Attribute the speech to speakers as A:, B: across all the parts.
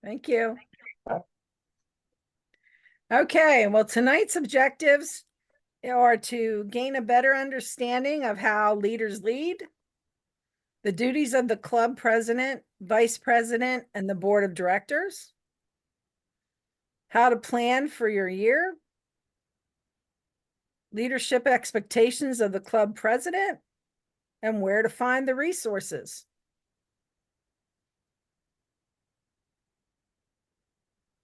A: Thank you. Okay, well, tonight's objectives are to gain a better understanding of how leaders lead, the duties of the club president, vice president, and the board of directors, how to plan for your year, leadership expectations of the club president, and where to find the resources.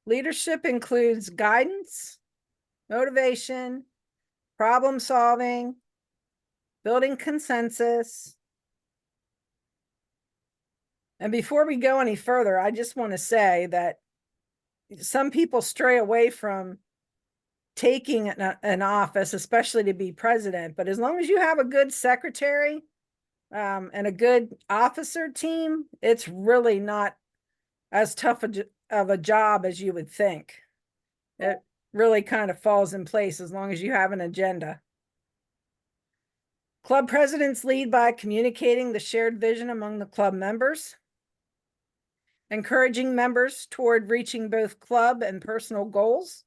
A: Leadership includes guidance, motivation, problem solving, building consensus. And before we go any further, I just want to say that some people stray away from taking an office, especially to be president. But as long as you have a good secretary and a good officer team, it's really not as tough of a job as you would think. It really kind of falls in place as long as you have an agenda. Club presidents lead by communicating the shared vision among the club members, encouraging members toward reaching both club and personal goals,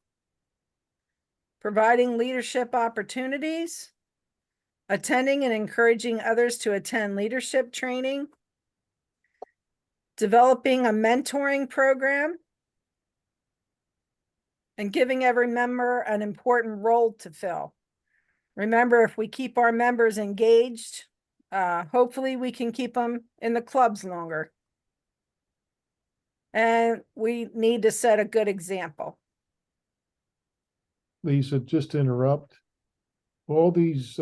A: providing leadership opportunities, attending and encouraging others to attend leadership training, developing a mentoring program, and giving every member an important role to fill. Remember, if we keep our members engaged, hopefully we can keep them in the clubs longer. And we need to set a good example.
B: Lisa, just to interrupt, all these,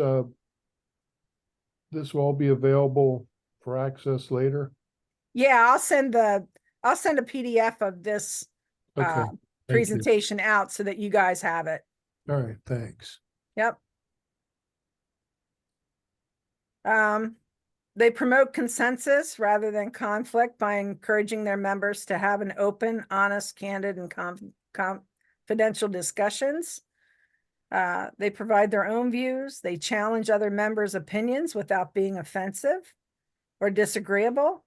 B: this will all be available for access later?
A: Yeah, I'll send a PDF of this
B: Okay,
A: presentation out so that you guys have it.
B: all right, thanks.
A: Yep. They promote consensus rather than conflict by encouraging their members to have an open, honest, candid, and confidential discussions. They provide their own views. They challenge other members' opinions without being offensive or disagreeable.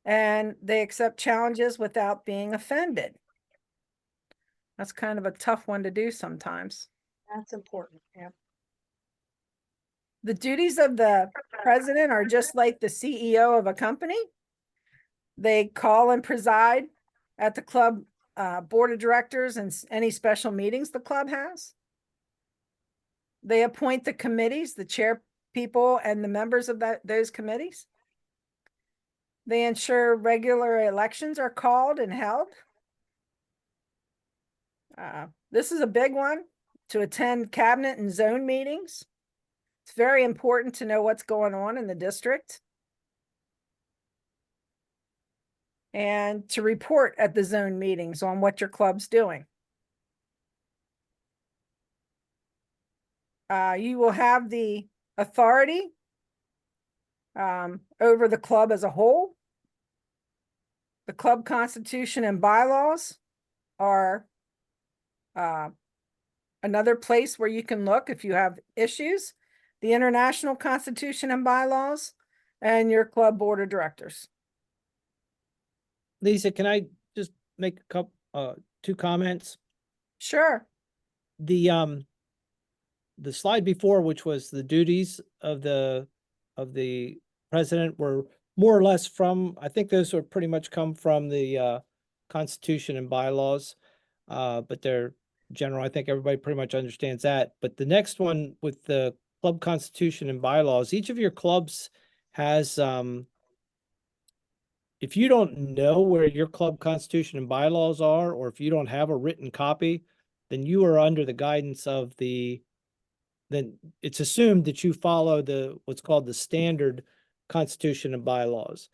A: And they accept challenges without being offended. That's kind of a tough one to do sometimes.
C: That's important. Yeah.
A: The duties of the president are just like the CEO of a company. They call and preside at the club board of directors and any special meetings the club has. They appoint the committees, the chair people, and the members of those committees. They ensure regular elections are called and held. This is a big one, to attend cabinet and zone meetings. It's very important to know what's going on in the district. And to report at the zone meetings on what your club's doing. You will have the authority over the club as a whole. The club constitution and bylaws are another place where you can look if you have issues. The international constitution and bylaws, and your club board of directors.
D: Lisa, can I just make a couple, two comments?
A: Sure.
D: The slide before, which was the duties of the president, were more or less from, I think those are pretty much come from the Constitution and bylaws, but they're general. I think everybody pretty much understands that. But the next one with the club constitution and bylaws, each of your clubs has, if you don't know where your club constitution and bylaws are, or if you don't have a written copy, then you are under the guidance of then it's assumed that you follow what's called the standard constitution and bylaws.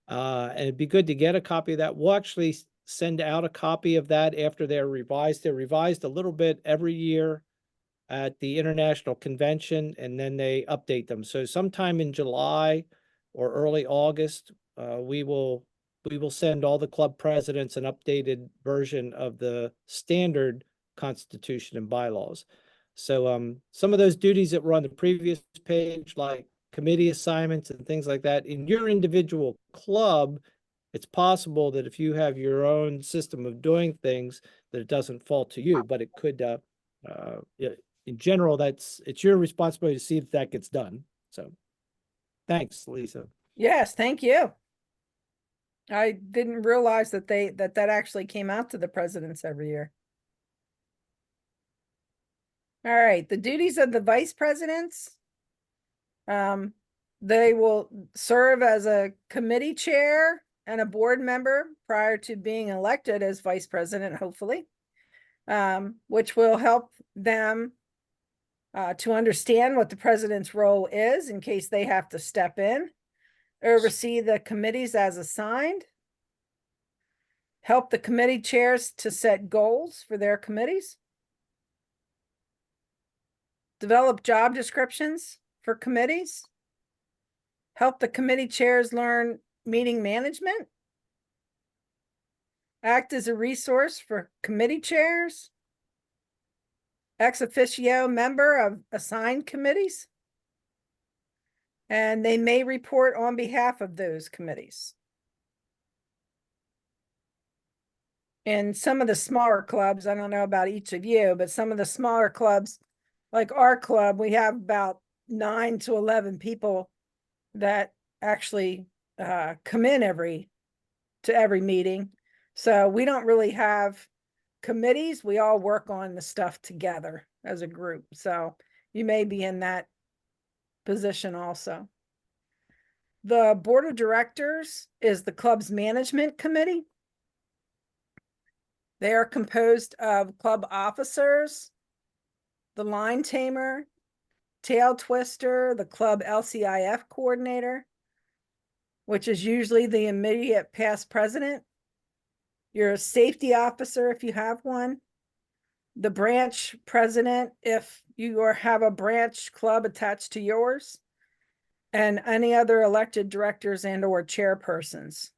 D: And it'd be good to get a copy of that. We'll actually send out a copy of that after they're revised. They're revised a little bit every year at the International Convention, and then they update them. So sometime in July or early August, we will send all the club presidents an updated version of the standard constitution and bylaws. So some of those duties that were on the previous page, like committee assignments and things like that, in your individual club, it's possible that if you have your own system of doing things, that it doesn't fall to you, but it could, yeah, in general, it's your responsibility to see if that gets done. So, thanks, Lisa.
A: Yes, thank you. I didn't realize that that actually came out to the presidents every year. All right, the duties of the vice presidents. They will serve as a committee chair and a board member prior to being elected as vice president, hopefully, which will help them to understand what the president's role is in case they have to step in, oversee the committees as assigned, help the committee chairs to set goals for their committees, develop job descriptions for committees, help the committee chairs learn meeting management, act as a resource for committee chairs, ex officio member of assigned committees, and they may report on behalf of those committees. In some of the smaller clubs, I don't know about each of you, but some of the smaller clubs, like our club, we have about 9 to 11 people that actually come in to every meeting. So we don't really have committees. We all work on the stuff together as a group. So you may be in that position also. The board of directors is the club's management committee. They are composed of club officers, the line tamer, tail twister, the club LCIF coordinator, which is usually the immediate past president, your safety officer if you have one, the branch president if you have a branch club attached to yours, and any other elected directors and or chairpersons.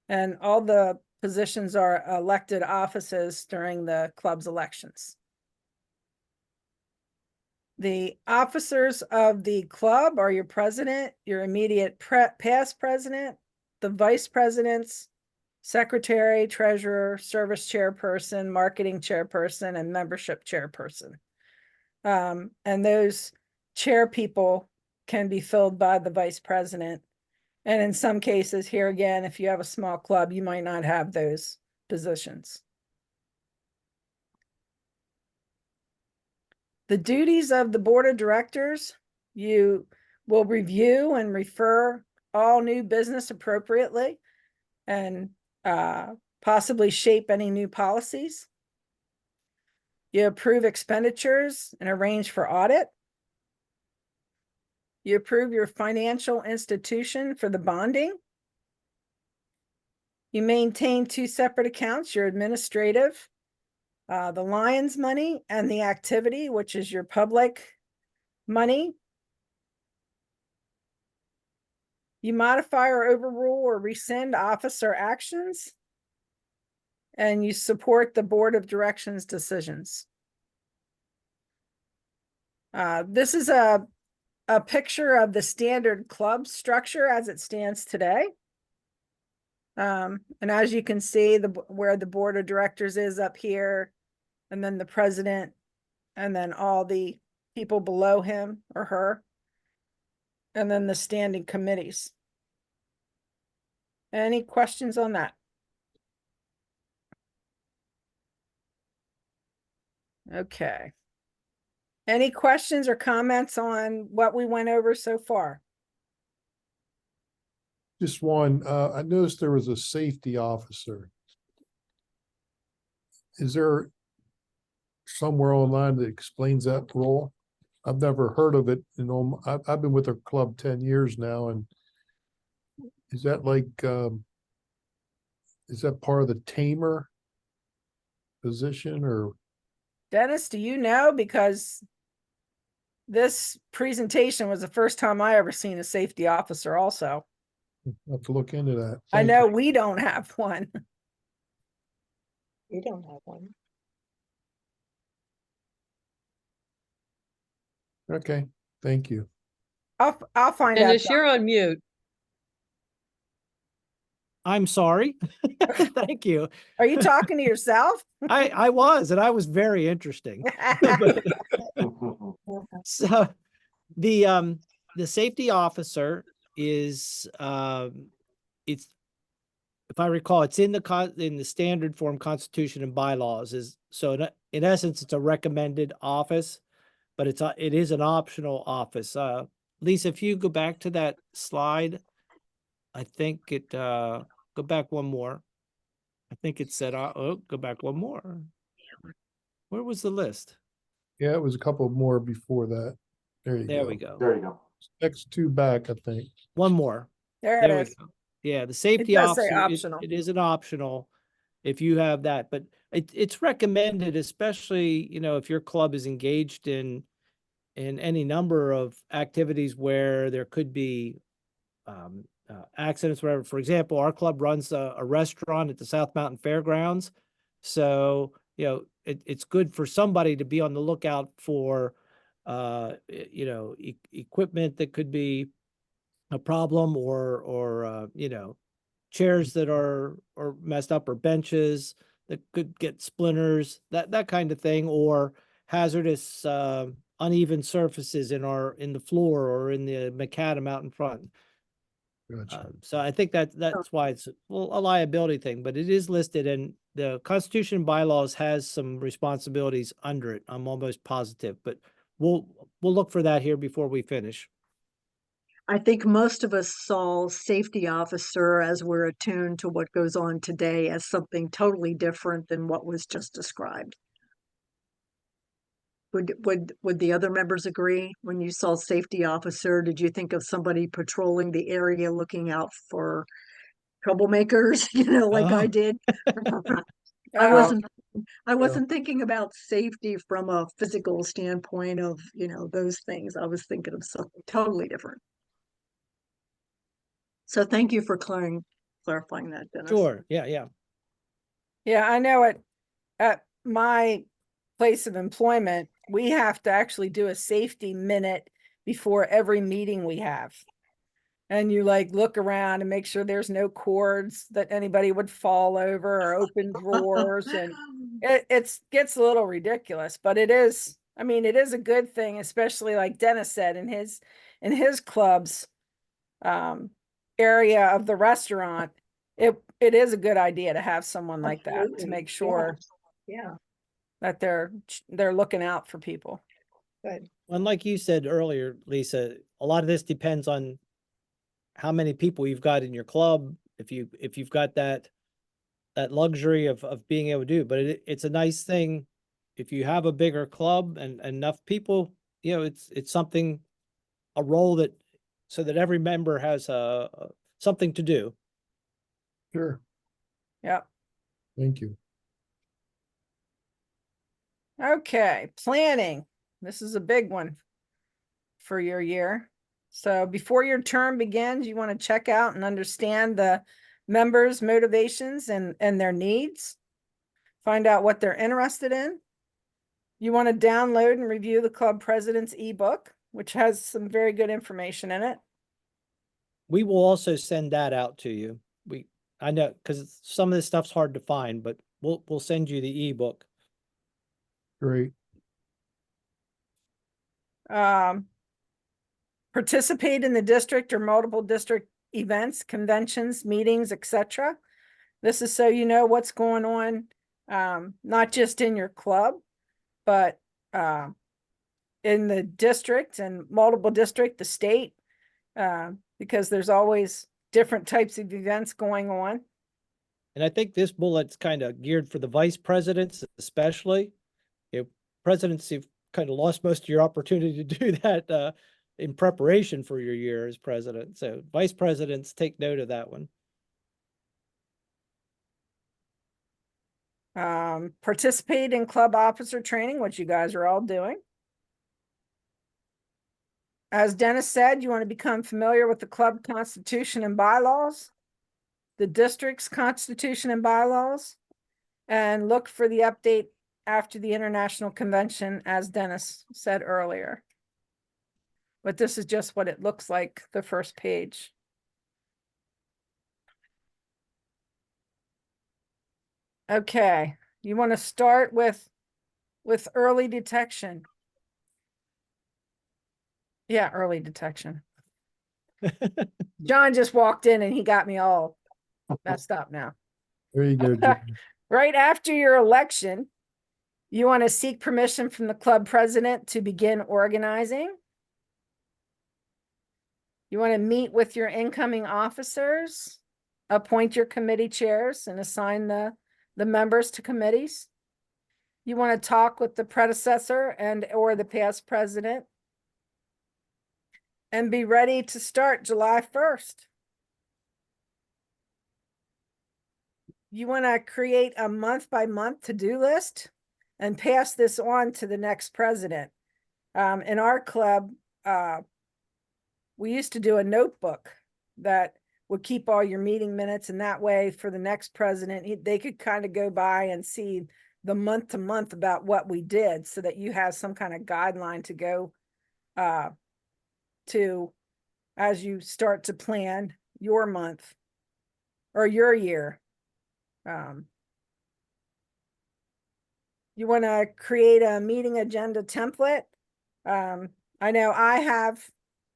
A: And all the positions are elected offices during the club's elections. The officers of the club are your president, your immediate past president, the vice presidents, secretary, treasurer, service chairperson, marketing chairperson, and membership chairperson. And those chair people can be filled by the vice president. And in some cases, here again, if you have a small club, you might not have those positions. The duties of the board of directors, you will review and refer all new business appropriately and possibly shape any new policies. You approve expenditures and arrange for audit. You approve your financial institution for the bonding. You maintain 2 separate accounts, your administrative, the Lions money, and the activity, which is your public money. You modify or overrule or rescind officer actions. And you support the board of directions decisions. This is a picture of the standard club structure as it stands today. And as you can see, where the board of directors is up here, and then the president, and then all the people below him or her, and then the standing committees. Any questions on that? Okay. Any questions or comments on what we went over so far?
B: Just one, I noticed there was a safety officer. Is there somewhere online that explains that role? I've never heard of it. I've been with our club 10 years now, and is that like, is that part of the tamer position or?
A: Dennis, do you know? Because this presentation was the first time I ever seen a safety officer also.
B: I'll have to look into that.
A: I
B: Thank
A: know
B: you.
A: we don't have one.
C: We don't have one.
B: Okay, thank you.
A: I'll find out.
C: Dennis, you're on mute.
D: I'm sorry. Thank you.
A: Are you talking to yourself?
D: I was, and I was very interesting. But- So the safety officer is it's, if I recall, it's in the standard form constitution and bylaws, is so in essence it's a recommended office, but it is an optional office. Lisa, if you go back to that slide, I think go back one more. I think it said oh, go back one more. Where was the list?
B: Yeah, it was a couple more before that. There you go.
D: There we go.
C: There you go.
B: Next two back, I think.
D: One more.
A: There
D: There
A: it
D: we
A: is.
D: go. Yeah, the safety
A: does say
D: officer,
A: optional.
D: it is an optional if you have that, but it's recommended, especially, if your club is engaged in any number of activities where there could be accidents, whatever. For example, our club runs a restaurant at the South Mountain Fairgrounds. So, it's good for somebody to be on the lookout for, equipment that could be a problem, or chairs that are messed up, or benches that could get splinters, that kind of thing, or hazardous uneven surfaces in the floor or in the macadam out in front.
B: Gotcha.
D: So I think that's why it's a liability thing, but it is listed, and the Constitution and bylaws has some responsibilities under it. I'm almost positive, but we'll look for that here before we finish.
E: I think most of us saw safety officer, as we're attuned to what goes on today, as something totally different than what was just described. Would the other members agree? When you saw safety officer, did you think of somebody patrolling the area looking out for troublemakers, like I
D: Oh.
E: did?
A: Oh,
E: I wasn't thinking about safety from a physical standpoint of, those things. I was thinking of something totally different. So thank you for clarifying that, Dennis.
D: Sure, yeah.
A: yeah, I know it. At my place of employment, we have to actually do a safety minute before every meeting we have. And you look around and make sure there's no cords that anybody would fall over, or open drawers. And it gets a little ridiculous, but it is a good thing, especially like Dennis said, in his club's area of the restaurant. It is a good idea to have someone like that to
E: Absolutely.
A: make sure
E: Yeah,
A: that they're looking out for people.
E: good.
D: And like you said earlier, Lisa, a lot of this depends on how many people you've got in your club, if you've got that luxury of being able to do. But it's a nice thing if you have a bigger club and enough people, it's something, a role so that every member has something to do.
B: Sure.
A: Yep.
B: Thank you.
A: Okay, planning. This is a big one for your year. So before your term begins, you want to check out and understand the members' motivations and their needs. Find out what they're interested in. You want to download and review the club president's ebook, which has some very good information in it.
D: We will also send that out to you. I know, because some of this stuff's hard to find, but we'll send you the ebook.
B: Great.
A: Participate in the district or multiple district events, conventions, meetings, etc. This is so you know what's going on, not just in your club, but in the district and multiple district, the state, because there's always different types of events going on.
D: And I think this bullet's kind of geared for the vice presidents, especially. Presidents, you've kind of lost most of your opportunity to do that in preparation for your year as president. So vice presidents, take note of that one.
A: Participate in club officer training, which you guys are all doing. As Dennis said, you want to become familiar with the club constitution and bylaws, the district's constitution and bylaws, and look for the update after the international convention, as Dennis said earlier. But this is just what it looks like, the first page. Okay, you want to start with early detection. Yeah, early detection. John just walked in and he got me all messed up now.
B: There you go, Jim.
A: Right after your election, you want to seek permission from the club president to begin organizing. You want to meet with your incoming officers, appoint your committee chairs and assign the members to committees. You want to talk with the predecessor and or the past president and be ready to start July 1st. You want to create a month by month to-do list and pass this on to the next president. In our club, we used to do a notebook that would keep all your meeting minutes, and that way for the next president, they could kind of go by and see the month to month about what we did, so that you have some kind of guideline to go to as you start to plan your month or your year. You want to create a meeting agenda template. I know I have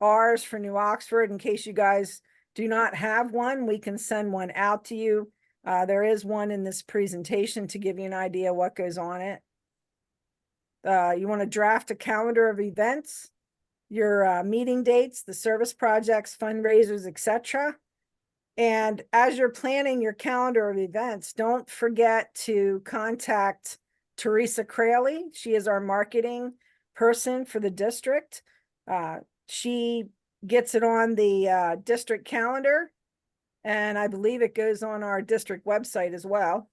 A: ours for New Oxford. In case you guys do not have one, we can send one out to you. There is one in this presentation to give you an idea what goes on it. You want to draft a calendar of events, your meeting dates, the service projects, fundraisers, etc. And as you're planning your calendar of events, don't forget to contact Teresa Craley. She is our marketing person for the district. She gets it on the district calendar, and I believe it goes on our district website as well.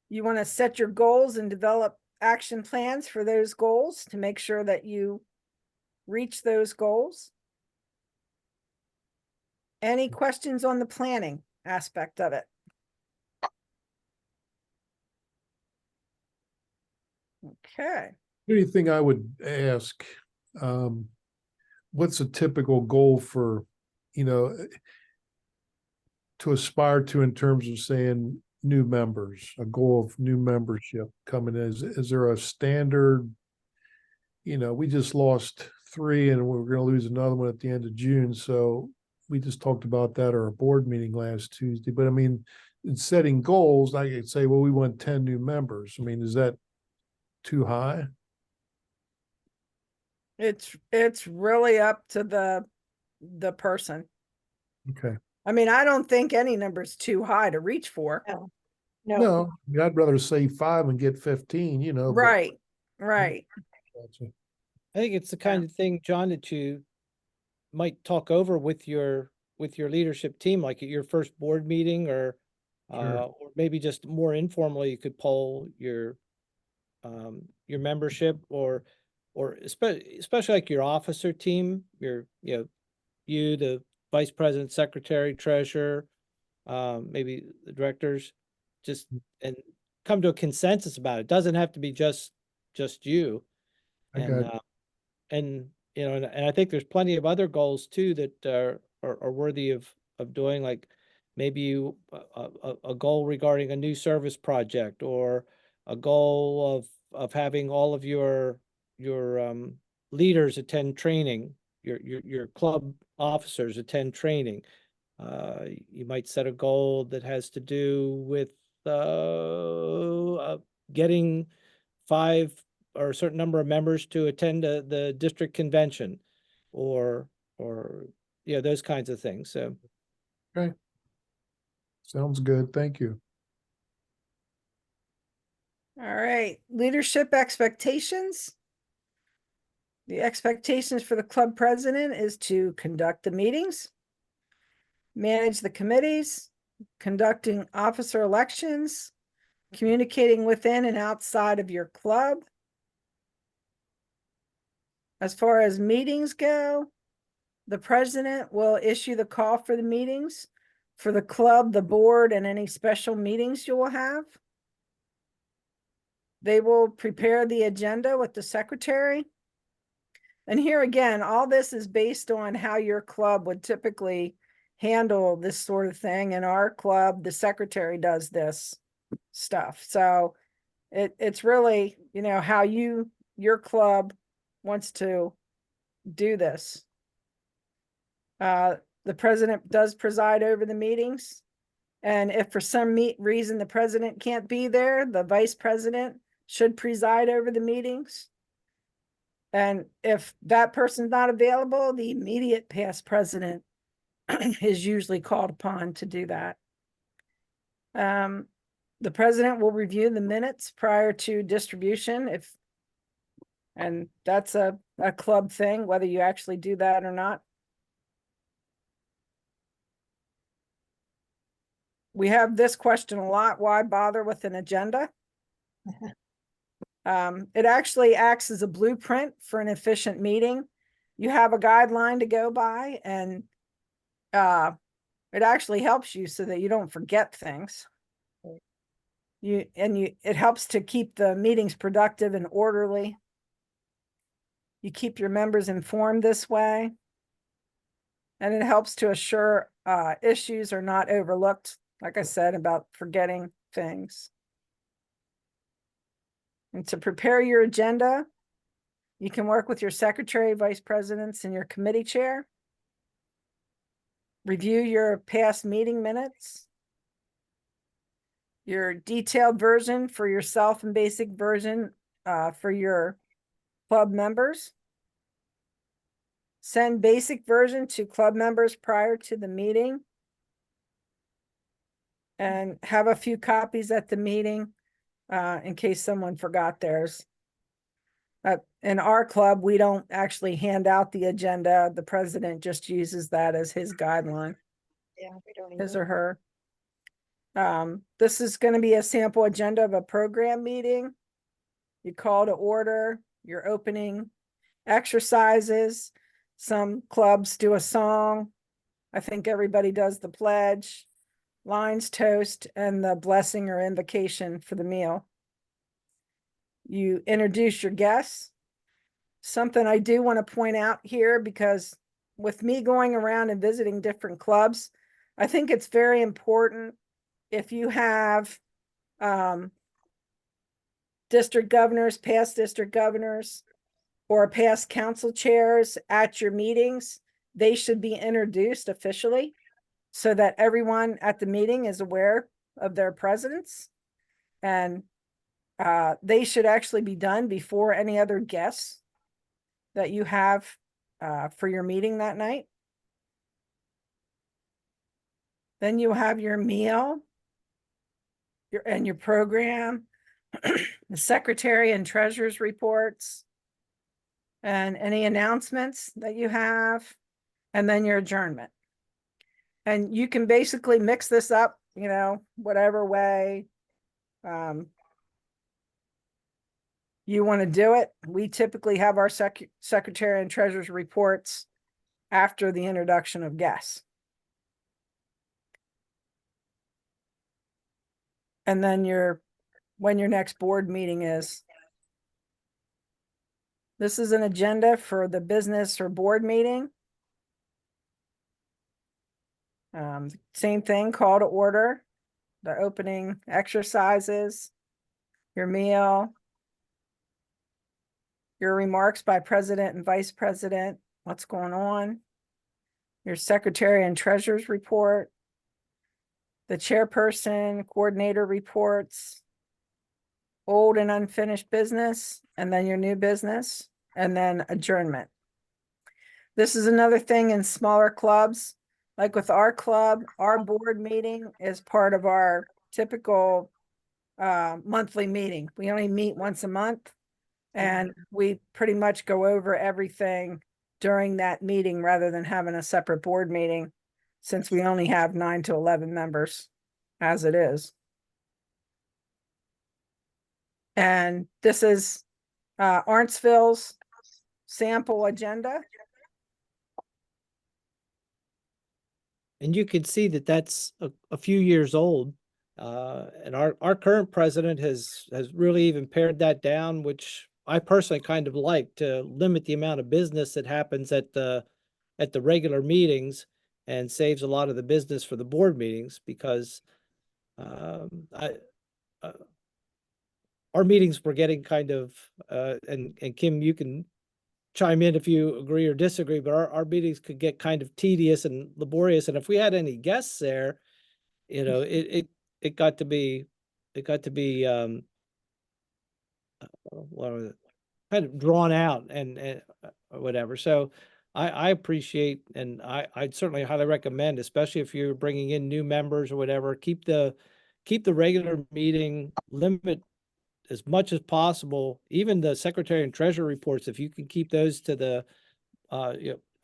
A: You want to set your goals and develop action plans for those goals to make sure that you reach those goals. Any questions on the planning aspect of it? Okay.
B: The only thing I would ask, what's a typical goal for, to aspire to in terms of saying new members, a goal of new membership coming in? Is there a standard? We just lost 3 and we're going to lose another one at the end of June. So we just talked about that at our board meeting last Tuesday. But I mean, in setting goals, I could say, well, we want 10 new members. I mean, is that too high?
A: It's really up to the person.
B: Okay.
A: I mean, I don't think any number's too high to reach for.
B: No, I'd rather say 5 and get 15, but-
A: Right, right.
B: Gotcha.
D: I think it's the kind of thing, John, that you might talk over with your leadership team, like at your first board meeting, or maybe just more informally, you could poll your membership, or especially like your officer team, you, the vice president, secretary, treasurer, maybe the directors, and come to a consensus about it. Doesn't have to be just you. And I think there's plenty of other goals too that are worthy of doing, like maybe a goal regarding a new service project, or a goal of having all of your leaders attend training, your club officers attend training. You might set a goal that has to do with getting 5 or a certain number of members to attend the district convention, or those kinds of things. So,
B: Okay. Sounds good. Thank you.
A: All right, leadership expectations. The expectations for the club president is to conduct the meetings, manage the committees, conducting officer elections, communicating within and outside of your club. As far as meetings go, the president will issue the call for the meetings for the club, the board, and any special meetings you will have. They will prepare the agenda with the secretary. And here again, all this is based on how your club would typically handle this sort of thing. In our club, the secretary does this stuff. So it's really, how your club wants to do this. The president does preside over the meetings. And if for some reason the president can't be there, the vice president should preside over the meetings. And if that person's not available, the immediate past president is usually called upon to do that. The president will review the minutes prior to distribution and that's a club thing, whether you actually do that or not. We have this question a lot: why bother with an agenda? It actually acts as a blueprint for an efficient meeting. You have a guideline to go by, and it actually helps you so that you don't forget things. It helps to keep the meetings productive and orderly. You keep your members informed this way, and it helps to assure issues are not overlooked, like I said, about forgetting things. And to prepare your agenda, you can work with your secretary, vice presidents, and your committee chair. Review your past meeting minutes, your detailed version for yourself and basic version for your club members. Send basic version to club members prior to the meeting. And have a few copies at the meeting in case someone forgot theirs. In our club, we don't actually hand out the agenda. The president just uses that as his guideline.
E: Yeah, we don't
A: His or her. This is going to be a sample agenda of a program meeting. You call to order, your opening exercises. Some clubs do a song. I think everybody does the pledge, lines, toast, and the blessing or invocation for the meal. You introduce your guests. Something I do want to point out here, because with me going around and visiting different clubs, I think it's very important if you have district governors, past district governors, or past council chairs at your meetings, they should be introduced officially so that everyone at the meeting is aware of their presence. And they should actually be done before any other guests that you have for your meeting that night. Then you have your meal, your program, the secretary and treasurer's reports, and any announcements that you have, and then your adjournment. And you can basically mix this up, whatever way you want to do it. We typically have our secretary and treasurer's reports after the introduction of guests. And then when your next board meeting is. This is an agenda for the business or board meeting. Same thing, call to order, the opening exercises, your meal, your remarks by president and vice president, what's going on, your secretary and treasurer's report, the chairperson, coordinator reports, old and unfinished business, and then your new business, and then adjournment. This is another thing in smaller clubs. Like with our club, our board meeting is part of our typical monthly meeting. We only meet once a month, and we pretty much go over everything during that meeting rather than having a separate board meeting, since we only have 9 to 11 members as it is. And this is Arntsville's sample agenda.
D: And you can see that that's a few years old. And our current president has really even pared that down, which I personally kind of like, to limit the amount of business that happens at the regular meetings and saves a lot of the business for the board meetings because our meetings were getting kind of, and Kim, you can chime in if you agree or disagree, but our meetings could get kind of tedious and laborious. And if we had any guests there, you know, it got to be, what was it? Kind of drawn out and whatever. So I appreciate, and I'd certainly highly recommend, especially if you're bringing in new members or whatever, keep the regular meeting limit as much as possible. Even the secretary and treasurer reports, if you can keep those to the,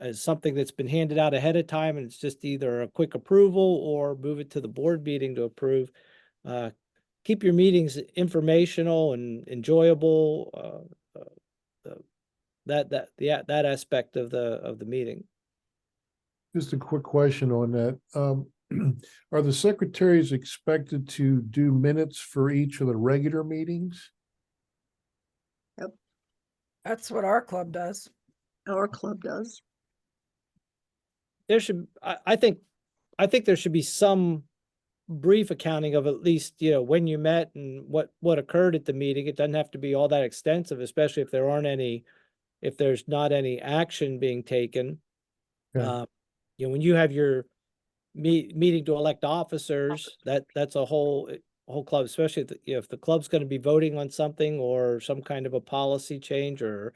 D: as something that's been handed out ahead of time and it's just either a quick approval or move it to the board meeting to approve. Keep your meetings informational and enjoyable. That aspect of the meeting.
B: Just a quick question on that. Are the secretaries expected to do minutes for each of the regular meetings?
A: That's what our club does.
E: Our club does.
D: There should, I think there should be some brief accounting of at least, you know, when you met and what occurred at the meeting. It doesn't have to be all that extensive, especially if there's not any action being taken.
B: Okay.
D: You know, when you have your meeting to elect officers, that's a whole club, especially if the club's going to be voting on something or some kind of a policy change or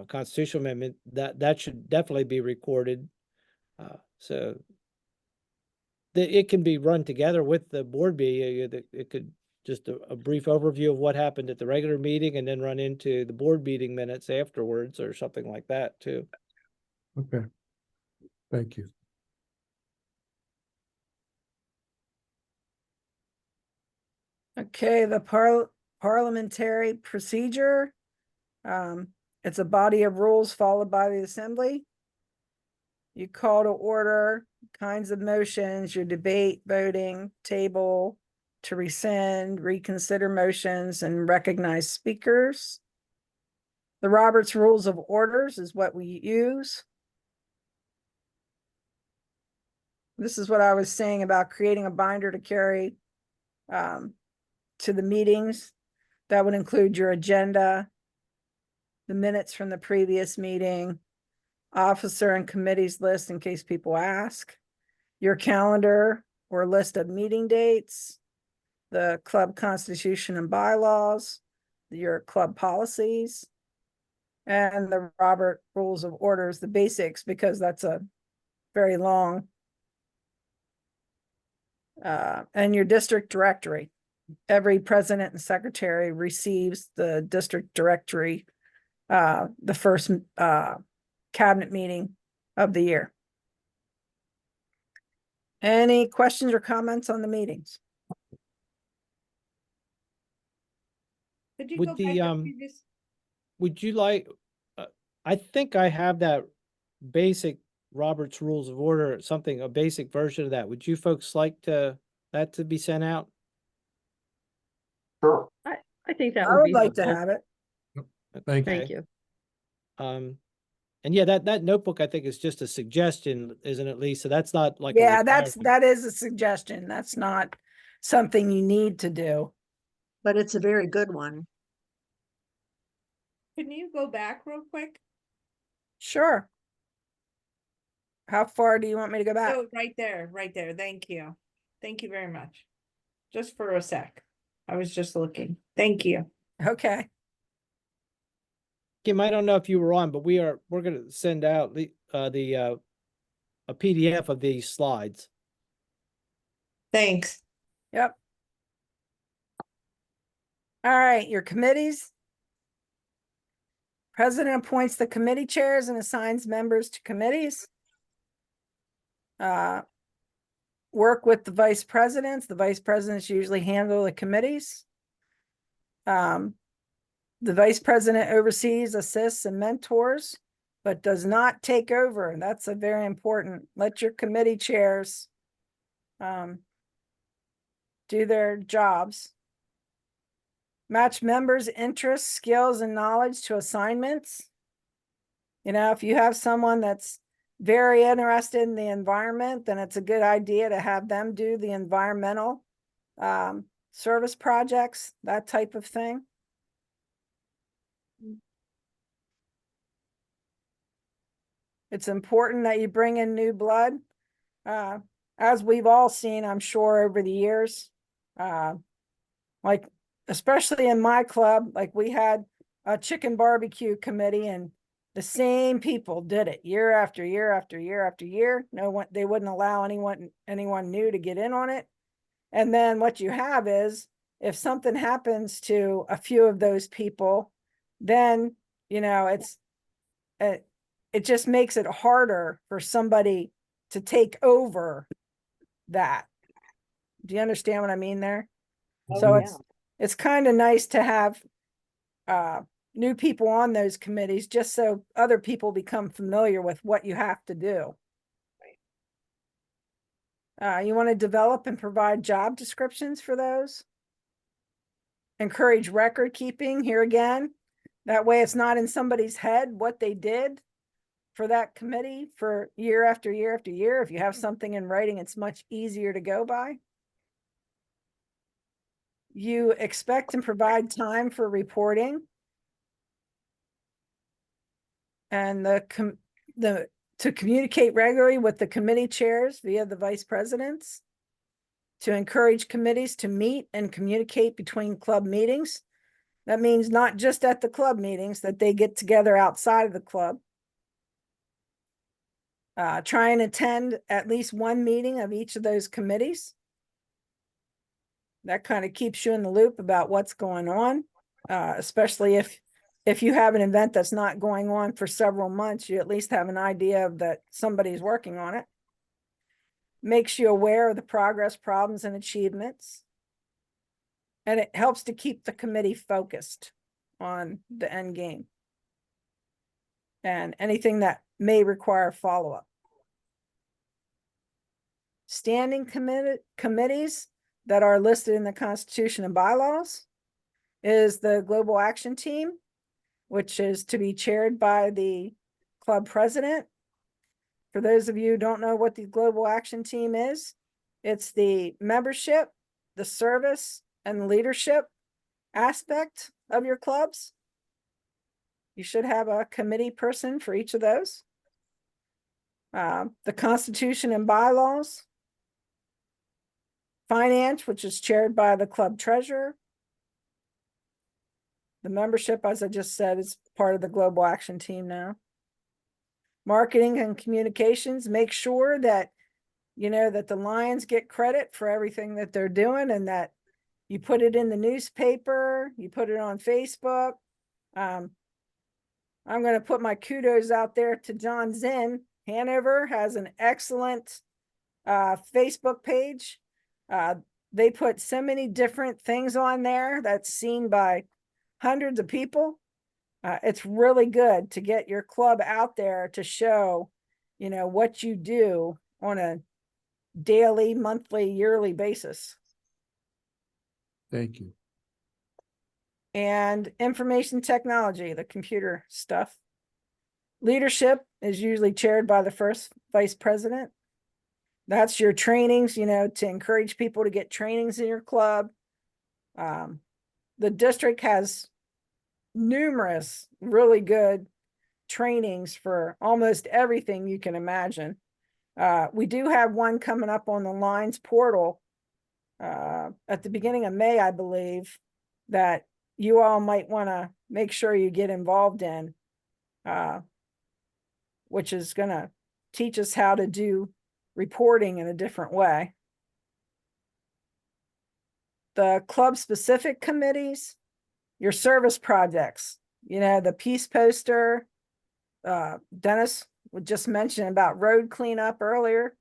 D: constitutional amendment, that should definitely be recorded. So it can be run together with the board meeting. It could just a brief overview of what happened at the regular meeting and then run into the board meeting minutes afterwards or something like that too.
B: Okay. Thank you.
A: Okay, the parliamentary procedure. It's a body of rules followed by the assembly. You call to order, kinds of motions, your debate, voting, table, to rescind, reconsider motions, and recognize speakers. The Roberts Rules of Orders is what we use. This is what I was saying about creating a binder to carry to the meetings. That would include your agenda, the minutes from the previous meeting, officer and committees list in case people ask, your calendar or list of meeting dates, the club constitution and bylaws, your club policies, and the Robert Rules of Orders, the basics, because that's a very long, and your district directory. Every president and secretary receives the district directory, the first cabinet meeting of the year. Any questions or comments on the meetings?
C: Could you
D: Would
C: go
D: the,
C: back to previous?
D: Would you like, I think I have that basic Robert's Rules of Order, a basic version of that. Would you folks like that to be sent out?
F: Sure. I think that
A: I
F: would
A: would
F: be
A: like to
F: helpful.
A: have it.
B: Thank you.
F: Thank you.
D: And yeah, that notebook I think is just a suggestion, isn't it, Lisa? That's not like a
A: Yeah,
D: requirement.
A: that is a suggestion. That's not something you need to do.
E: But it's a very good one.
C: Can you go back real quick?
A: Sure. How far do you want me to go back?
C: So right there, thank you. Thank you very much. Just for a sec. I was just looking. Thank you.
A: Okay.
D: Kim, I don't know if you were on, but we're going to send out a PDF of these slides.
C: Thanks.
A: Yep. All right, your committees. President appoints the committee chairs and assigns members to committees. Work with the vice presidents. The vice presidents usually handle the committees. The vice president oversees, assists, and mentors, but does not take over. And that's a very important. Let your committee chairs do their jobs. Match members' interests, skills, and knowledge to assignments. You know, if you have someone that's very interested in the environment, then it's a good idea to have them do the environmental service projects, that type of thing. It's important that you bring in new blood. As we've all seen, I'm sure, over the years. Like, especially in my club, like we had a chicken barbecue committee and the same people did it year after year after year after year. No one, they wouldn't allow anyone new to get in on it. And then what you have is, if something happens to a few of those people, then, you know, it just makes it harder for somebody to take over that. Do you understand what I mean there? So it's kind of nice to have new people on those committees, just so other people become familiar with what you have to do. You want to develop and provide job descriptions for those. Encourage record keeping here again. That way it's not in somebody's head what they did for that committee for year after year after year. If you have something in writing, it's much easier to go by. You expect and provide time for reporting. And to communicate regularly with the committee chairs via the vice presidents. To encourage committees to meet and communicate between club meetings. That means not just at the club meetings, that they get together outside of the club. Try and attend at least one meeting of each of those committees. That kind of keeps you in the loop about what's going on, especially if you have an event that's not going on for several months, you at least have an idea of that somebody's working on it. Makes you aware of the progress, problems, and achievements. And it helps to keep the committee focused on the end game and anything that may require follow-up. Standing committees that are listed in the Constitution and bylaws is the Global Action Team, which is to be chaired by the club president. For those of you who don't know what the Global Action Team is, it's the membership, the service, and the leadership aspect of your clubs. You should have a committee person for each of those. The Constitution and bylaws. Finance, which is chaired by the club treasurer. The membership, as I just said, is part of the Global Action Team now. Marketing and communications, make sure that, you know, that the Lions get credit for everything that they're doing and that you put it in the newspaper, you put it on Facebook. I'm going to put my kudos out there to John Zinn. Hanover has an excellent Facebook page. They put so many different things on there that's seen by hundreds of people. It's really good to get your club out there to show, you know, what you do on a daily, monthly, yearly basis.
B: Thank you.
A: And information technology, the computer stuff. Leadership is usually chaired by the first vice president. That's your trainings, you know, to encourage people to get trainings in your club. The district has numerous really good trainings for almost everything you can imagine. We do have one coming up on the Lines portal at the beginning of May, I believe, that you all might want to make sure you get involved in, which is going to teach us how to do reporting in a different way. The club specific committees, your service projects, you know, the peace poster, Dennis would just mention about road cleanup earlier,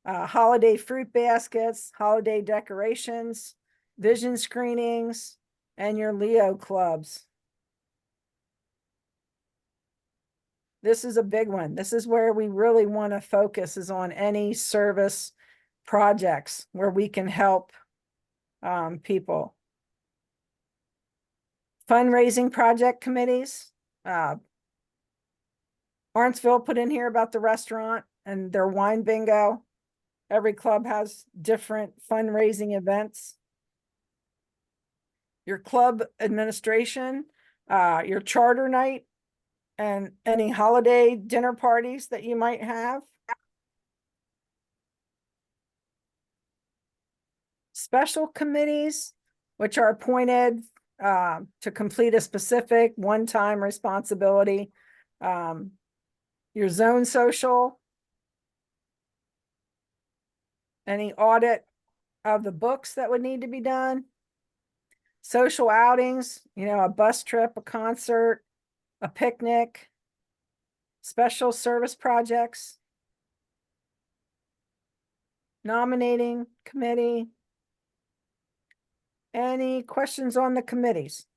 A: holiday fruit baskets, holiday decorations, vision screenings, and your Leo clubs. This is a big one. This is where we really want to focus, is on any service projects where we can help people. Fundraising project committees. Arnsville put in here about the restaurant and their wine bingo. Every club has different fundraising events. Your club administration, your charter night, and any holiday dinner parties that you might have. Special committees, which are appointed to complete a specific one-time responsibility. Your zone social. Any audit of the books that would need to be done. Social outings, you know, a bus trip, a concert, a picnic. Special service projects. Nominating committee. Any questions on the committees?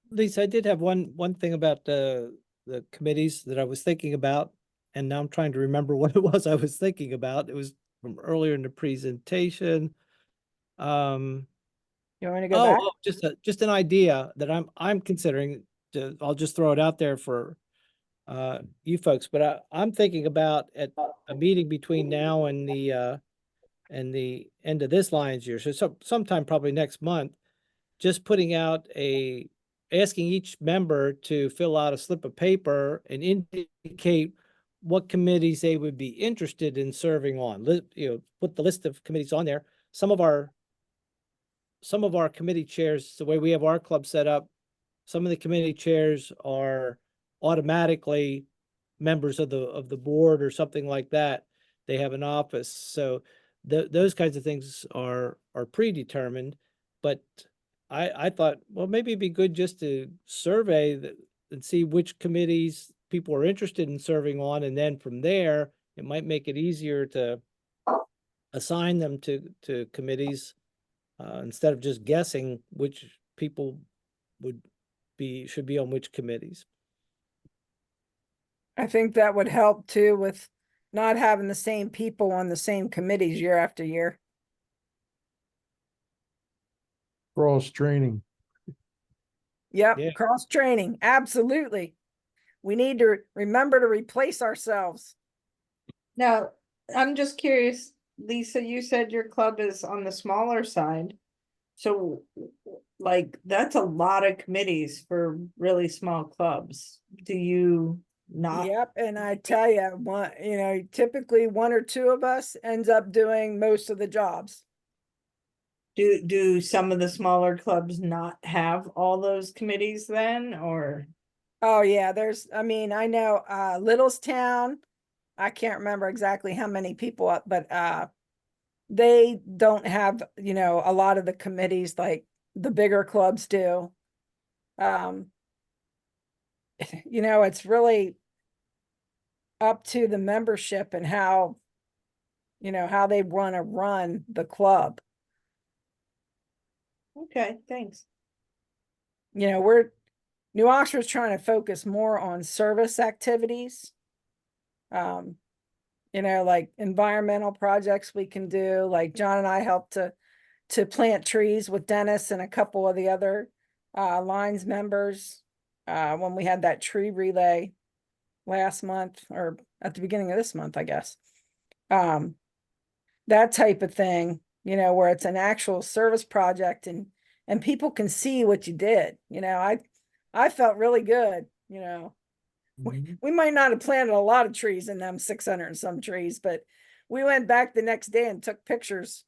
D: Lisa, I did have one thing about the committees that I was thinking about, and now I'm trying to remember what it was I was thinking about. It was from earlier in the presentation.
A: You want me to go back?
D: Just an idea that I'm considering. I'll just throw it out there for you folks, but I'm thinking about at a meeting between now and the end of this Lions year, so sometime probably next month, just putting out asking each member to fill out a slip of paper and indicate what committees they would be interested in serving on. You know, put the list of committees on there. Some of our committee chairs, the way we have our club set up, some of the committee chairs are automatically members of the board or something like that. They have an office. So those kinds of things are predetermined, but I thought, well, maybe it'd be good just to survey and see which committees people are interested in serving on. And then from there, it might make it easier to assign them to committees instead of just guessing which people should be on which committees.
A: I think that would help too with not having the same people on the same committees year after year.
B: Cross training.
A: Yep,
D: Yeah.
A: cross training, absolutely. We need to remember to replace ourselves.
C: Now, I'm just curious, Lisa, you said your club is on the smaller side. So like, that's a lot of committees for really small clubs. Do you not?
A: Yep, and I tell you, typically one or two of us ends up doing most of the jobs.
C: Do some of the smaller clubs not have all those committees then, or?
A: Oh yeah, I know Littlestown, I can't remember exactly how many people, but they don't have, a lot of the committees like the bigger clubs do. It's really up to the membership and how they want to run the club.
C: Okay, thanks.
A: New Oxford's trying to focus more on service activities. Like environmental projects we can do, like John and I helped to plant trees with Dennis and a couple of the other Lines members when we had that tree relay last month or at the beginning of this month, I guess. That type of thing, where it's an actual service project and people can see what you did. I felt really good, We might not have planted a lot of trees in them 600 and some trees, but we went back the next day and took pictures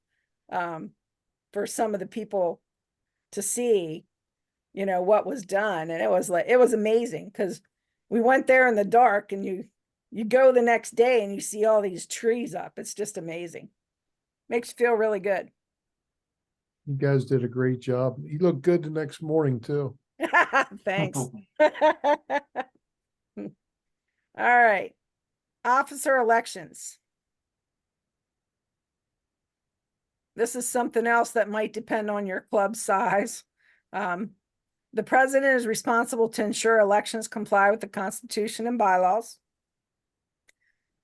A: for some of the people to see, what was done. And it was amazing because we went there in the dark and you go the next day and you see all these trees up. It's just amazing. Makes you feel really good.
B: You guys did a great job. You look good the next morning too.
A: Thanks. All right. Officer elections. This is something else that might depend on your club size. The president is responsible to ensure elections comply with the Constitution and bylaws.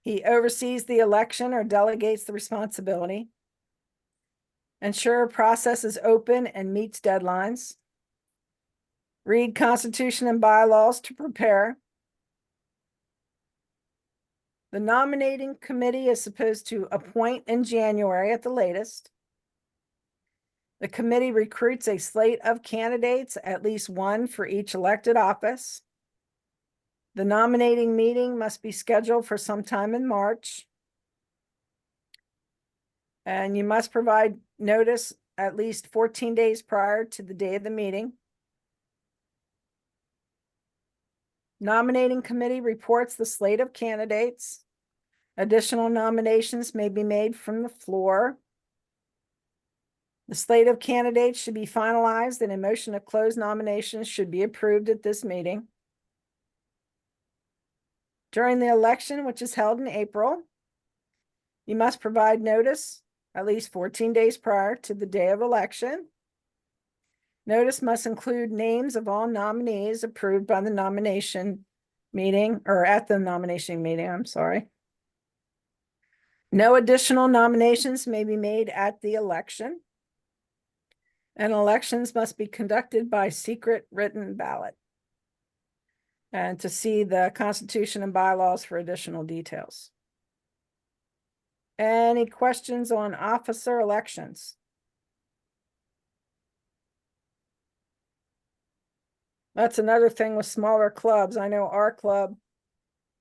A: He oversees the election or delegates the responsibility. Ensure process is open and meets deadlines. Read Constitution and bylaws to prepare. The nominating committee is supposed to appoint in January at the latest. The committee recruits a slate of candidates, at least one for each elected office. The nominating meeting must be scheduled for sometime in March. And you must provide notice at least 14 days prior to the day of the meeting. Nominating committee reports the slate of candidates. Additional nominations may be made from the floor. The slate of candidates should be finalized and a motion to close nominations should be approved at this meeting. During the election, which is held in April, you must provide notice at least 14 days prior to the day of election. Notice must include names of all nominees approved by the nomination meeting, or at the nomination meeting, I'm sorry. No additional nominations may be made at the election. And elections must be conducted by secret written ballot. And to see the Constitution and bylaws for additional details. Any questions on officer elections? That's another thing with smaller clubs. I know our club,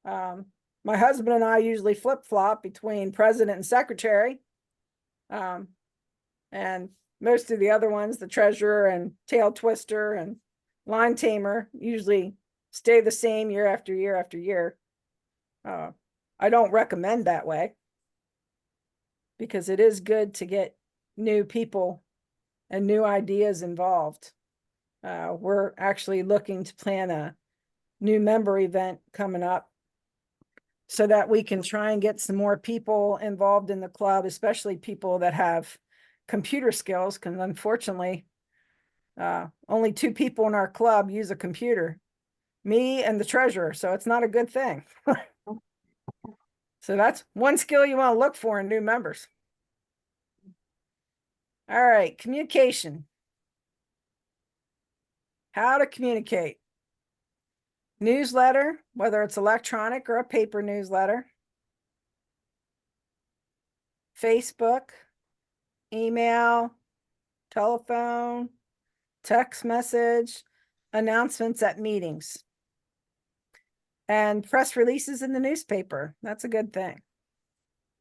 A: my husband and I usually flip-flop between president and secretary. And most of the other ones, the treasurer and tail twister and line tamer, usually stay the same year after year after year. I don't recommend that way, because it is good to get new people and new ideas involved. We're actually looking to plan a new member event coming up so that we can try and get some more people involved in the club, especially people that have computer skills, because unfortunately, only 2 people in our club use a computer, me and the treasurer, so it's not a good thing. So that's one skill you want to look for in new members. All right, communication. How to communicate. Newsletter, whether it's electronic or a paper newsletter. Facebook, email, telephone, text message, announcements at meetings. And press releases in the newspaper. That's a good thing.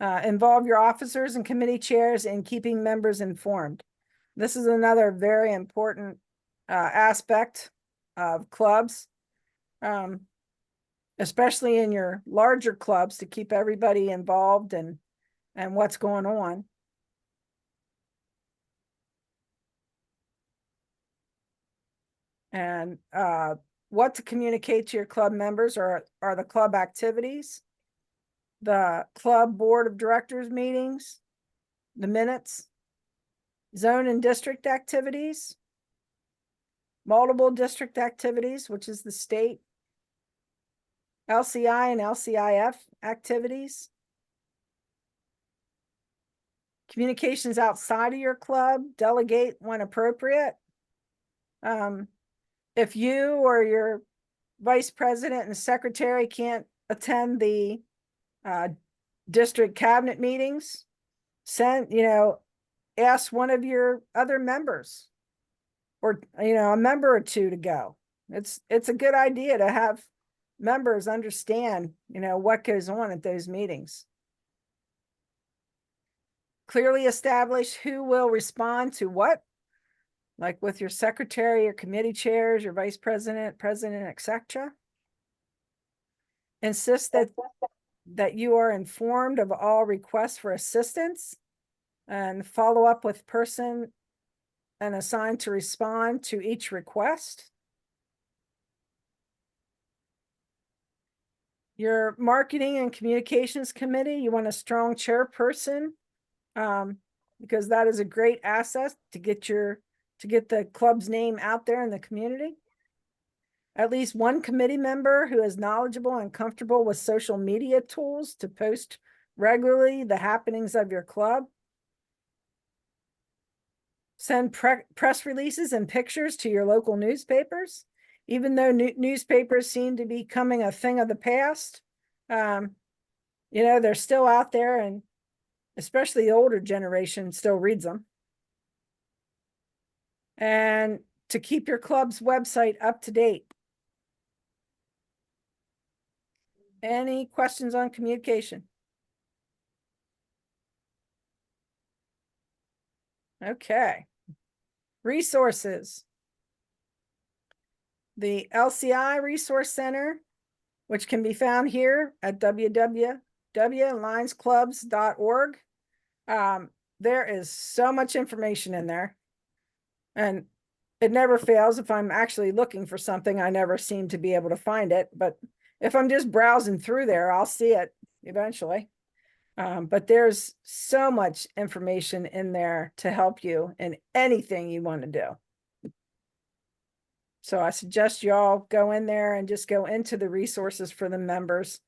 A: Involve your officers and committee chairs in keeping members informed. This is another very important aspect of clubs, especially in your larger clubs, to keep everybody involved and what's going on. And what to communicate to your club members are the club activities, the club board of directors meetings, the minutes, zone and district activities, multiple district activities, which is the state, LCI and LCIF activities, communications outside of your club, delegate when appropriate. If you or your vice president and secretary can't attend the district cabinet meetings, ask one of your other members, or a member or 2 to go. It's a good idea to have members understand what goes on at those meetings. Clearly establish who will respond to what, like with your secretary, your committee chairs, your vice president, president, etc. Insist that you are informed of all requests for assistance, and follow up with person and assigned to respond to each request. Your marketing and communications committee, you want a strong chairperson, because that is a great asset to get the club's name out there in the community. At least one committee member who is knowledgeable and comfortable with social media tools to post regularly the happenings of your club. Send press releases and pictures to your local newspapers. even though newspapers seem to be becoming a thing of the past, they're still out there, and especially the older generation still reads them. And to keep your club's website up to date. Any questions on communication? Okay. Resources. The LCI Resource Center, which can be found here at www.lionsclubs.org. There is so much information in there. And it never fails. If I'm actually looking for something, I never seem to be able to find it. But if I'm just browsing through there, I'll see it eventually. But there's so much information in there to help you in anything you want to do. So I suggest you all go in there and just go into the resources for the members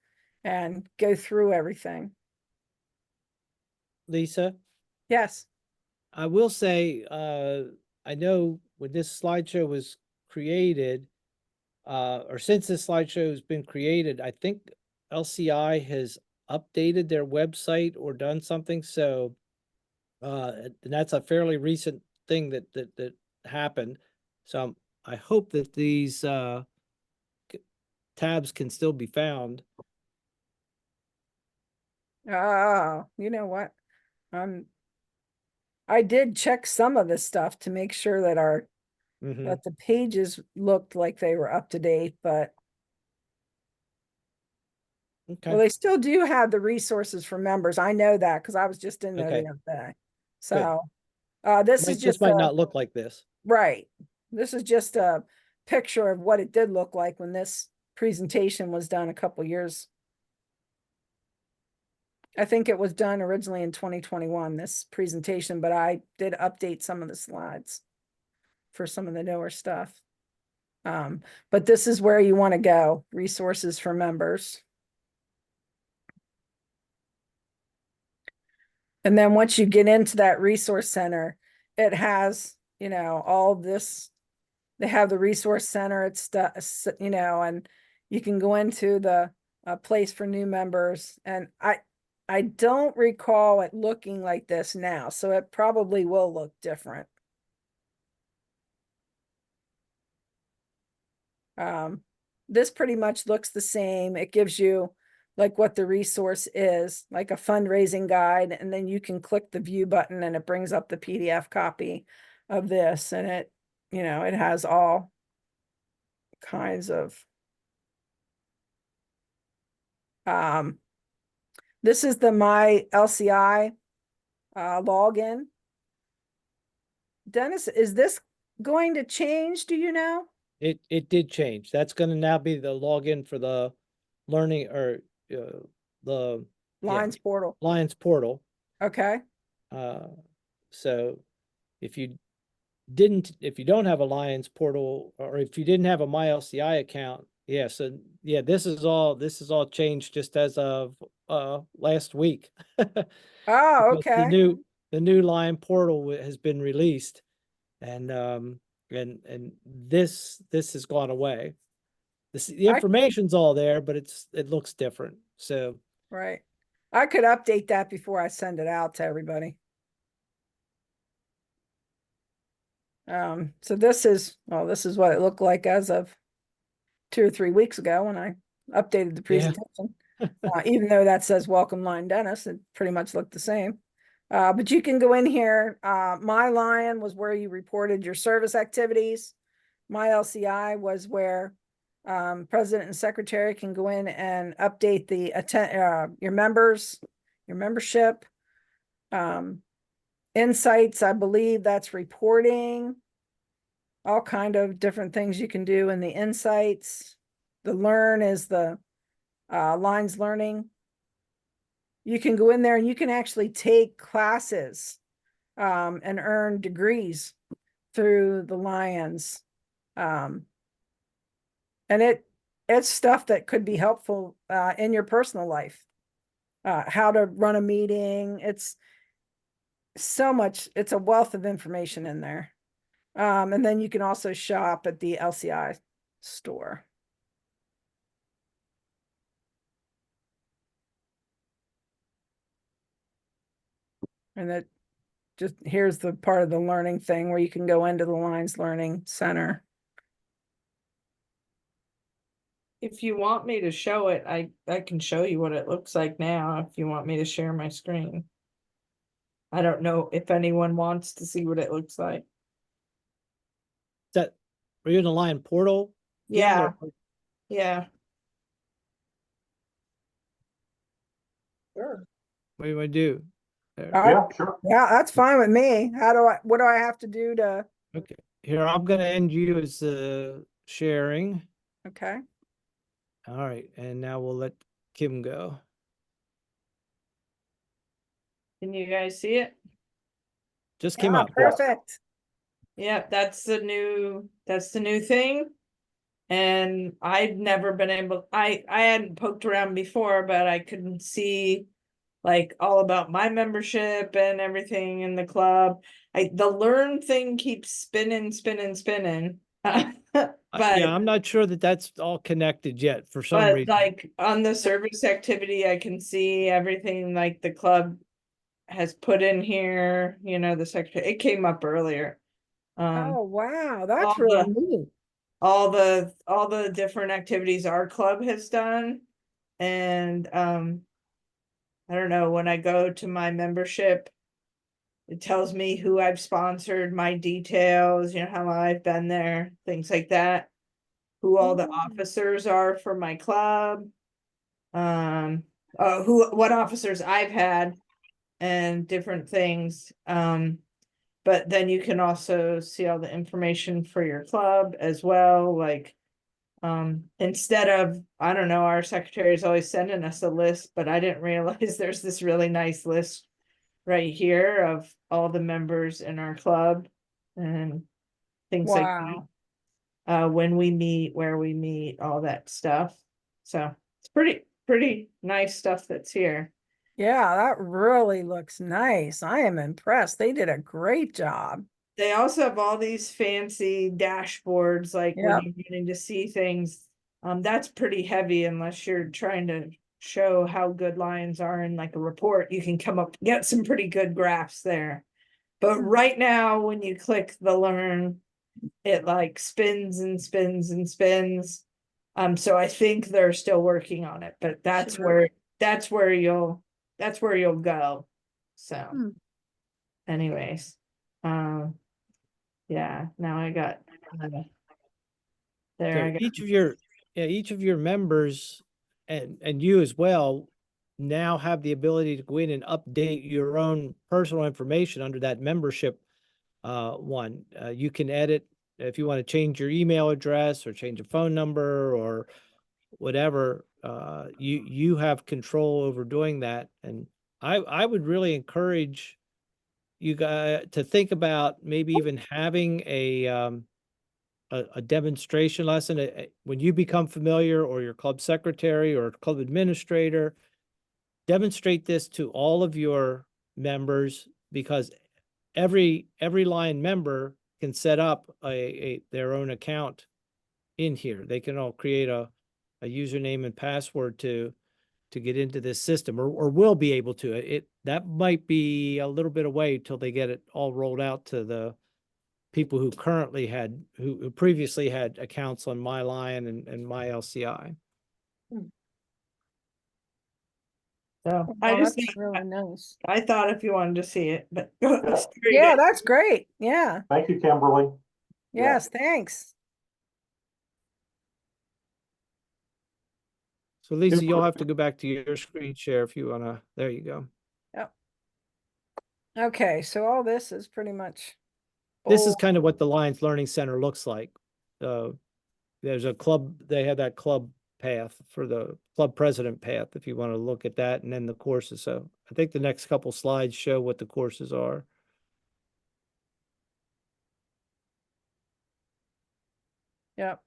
A: and go through everything.
D: Lisa,
A: Yes.
D: I will say, I know when this slideshow was created, or since this slideshow has been created, I think LCI has updated their website or done something. So, and that's a fairly recent thing that happened. So I hope that these tabs can still be found.
A: Oh, you know what? I did check some of this stuff to make sure that
D: Mhm.
A: that the pages looked like they were up to date, but well,
D: Okay,
A: they still do have the resources for members. I know that because I was just in there
D: Okay.
A: the other day. So, this is
D: this
A: just
D: might not look like this.
A: right. This is just a picture of what it did look like when this presentation was done a couple years. I think it was done originally in 2021, this presentation, but I did update some of the slides for some of the newer stuff. But this is where you want to go, resources for members. And then once you get into that resource center, it has, all this, they have the resource center, it's, and you can go into the place for new members. And I don't recall it looking like this now, so it probably will look different. This pretty much looks the same. It gives you like what the resource is, like a fundraising guide, and then you can click the view button and it brings up the PDF copy of this, and it, it has all kinds of this is the My LCI login. Dennis, is this going to change? Do you know?
D: It did change. That's going to now be the login for the learning or the
A: Lions portal.
D: Lions portal.
A: Okay.
D: So if you don't have a Lions portal, or if you didn't have a My LCI account, so this is all changed just as of last week.
A: Oh,
D: Because
A: okay.
D: the new Lion portal has been released, and this has gone away. The information's all there, but it looks different. So
A: Right. I could update that before I send it out to everybody. So this is what it looked like as of 2 or 3 weeks ago when I updated the presentation. Even though that says welcome Lion Dennis, it pretty much looked the same. But you can go in here. My Lion was where you reported your service activities. My LCI was where president and secretary can go in and update the your members, your membership. Insights, I believe that's reporting. All kind of different things you can do in the insights. The learn is the Lions learning. You can go in there and you can actually take classes and earn degrees through the Lions. And it's stuff that could be helpful in your personal life. How to run a meeting. It's so much, it's a wealth of information in there. And then you can also shop at the LCI store. And that just, here's the part of the learning thing where you can go into the Lions Learning Center.
C: If you want me to show it, I can show you what it looks like now, if you want me to share my screen. I don't know if anyone wants to see what it looks like.
D: That, are you in the Lion portal? Kim,
C: Yeah,
D: or-
C: yeah.
E: Sure.
D: What do you want to do? There.
A: Uh,
F: Sure.
A: Yeah, that's fine with me. What do I have to do to,
D: Okay, here, I'm gonna end you as sharing.
A: okay?
D: All right, and now we'll let Kim go.
C: Can you guys see it?
D: Just came
A: Ah,
D: up.
A: perfect.
C: Yeah, that's the new thing. And I've never been able, I hadn't poked around before, but I couldn't see like all about my membership and everything in the club. The learn thing keeps spinning. But
D: Yeah, I'm not sure that that's all connected yet for some reason.
C: like on the service activity, I can see everything like the club has put in here, you know, the secretary, it came up earlier.
A: Oh, wow, that's
C: all
A: really
C: the-
A: neat.
C: all the different activities our club has done. And I don't know, when I go to my membership, it tells me who I've sponsored, my details, you know, how long I've been there, things like that. Who all the officers are for my club. What officers I've had and different things. But then you can also see all the information for your club as well, like instead of, I don't know, our secretary is always sending us a list, but I didn't realize there's this really nice list right here of all the members in our club and things like
A: Wow.
C: that. When we meet, where we meet, all that stuff. So it's pretty nice stuff that's here.
A: Yeah, that really looks nice. I am impressed. They did a great job.
C: They also have all these fancy dashboards, like
A: Yep.
C: when you're getting to see things. That's pretty heavy unless you're trying to show how good lions are in like a report. You can get some pretty good graphs there. But right now, when you click the learn, it like spins and spins and spins. So I think they're still working on it, but that's
A: Sure.
C: where you'll go. So
E: Hmm.
C: anyways, yeah, now I got there.
D: So
C: I got
D: each of your members and you as well now have the ability to go in and update your own personal information under that membership one. You can edit if you want to change your email address or change a phone number or whatever. You have control over doing that, and I would really encourage you guys to think about maybe even having a demonstration lesson when you become familiar, or your club secretary or club administrator, demonstrate this to all of your members, because every Lion member can set up their own account in here. They can all create a username and password to get into this system, or will be able to. That might be a little bit away till they get it all rolled out to the people who previously had accounts on MyLion and MyLCI.
C: so I
A: Wow,
C: just
A: that's really nice.
C: I thought if you wanted to see it, but
A: Yeah, that's great. Yeah.
F: Thank you, Kimberly. Yeah.
A: Yes, thanks.
D: So Lisa, you'll have to go back to your screen share if you wanna, there you go.
A: Okay, so all this is pretty much.
D: This is
A: old-
D: kind of what the Lions Learning Center looks like. There's a club, they have that club path for the club president path, if you want to look at that, and then the courses. So I think the next couple slides show what the courses are.
A: Yep.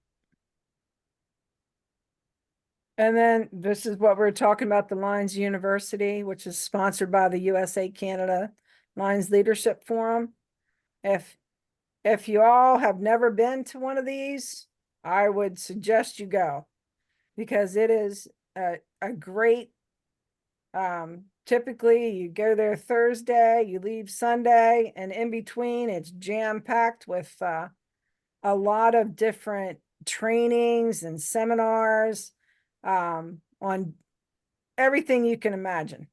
A: And then this is what we're talking about, the Lions University, which is sponsored by the USA Canada Lions Leadership Forum. If you all have never been to one of these, I would suggest you go because it is a great, typically you go there Thursday, you leave Sunday, and in between it's jam packed with a lot of different trainings and seminars on everything you can imagine.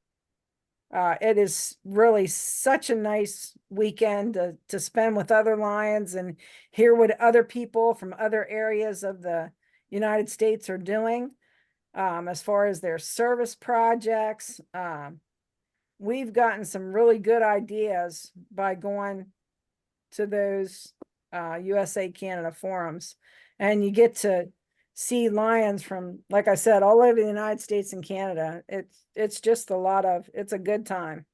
A: It is really such a nice weekend to spend with other Lions and hear what other people from other areas of the United States are doing as far as their service projects. We've gotten some really good ideas by going to those USA Canada forums, and you get to see Lions from, like I said, all over the United States and Canada. It's just it's a good time.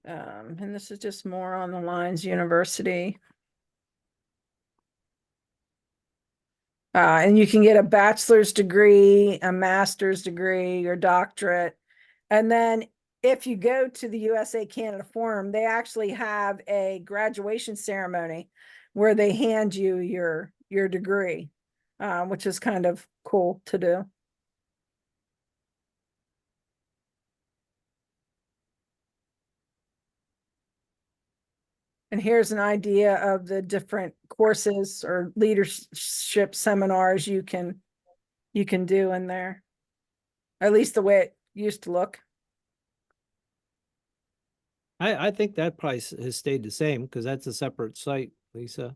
A: And this is just more on the Lions University. And you can get a bachelor's degree, a master's degree, or doctorate. And then if you go to the USA Canada Forum, they actually have a graduation ceremony where they hand you your degree, which is kind of cool to do. And here's an idea of the different courses or leadership seminars you can do in there. At least the way it used to look.
D: I think that price has stayed the same because that's a separate site, Lisa.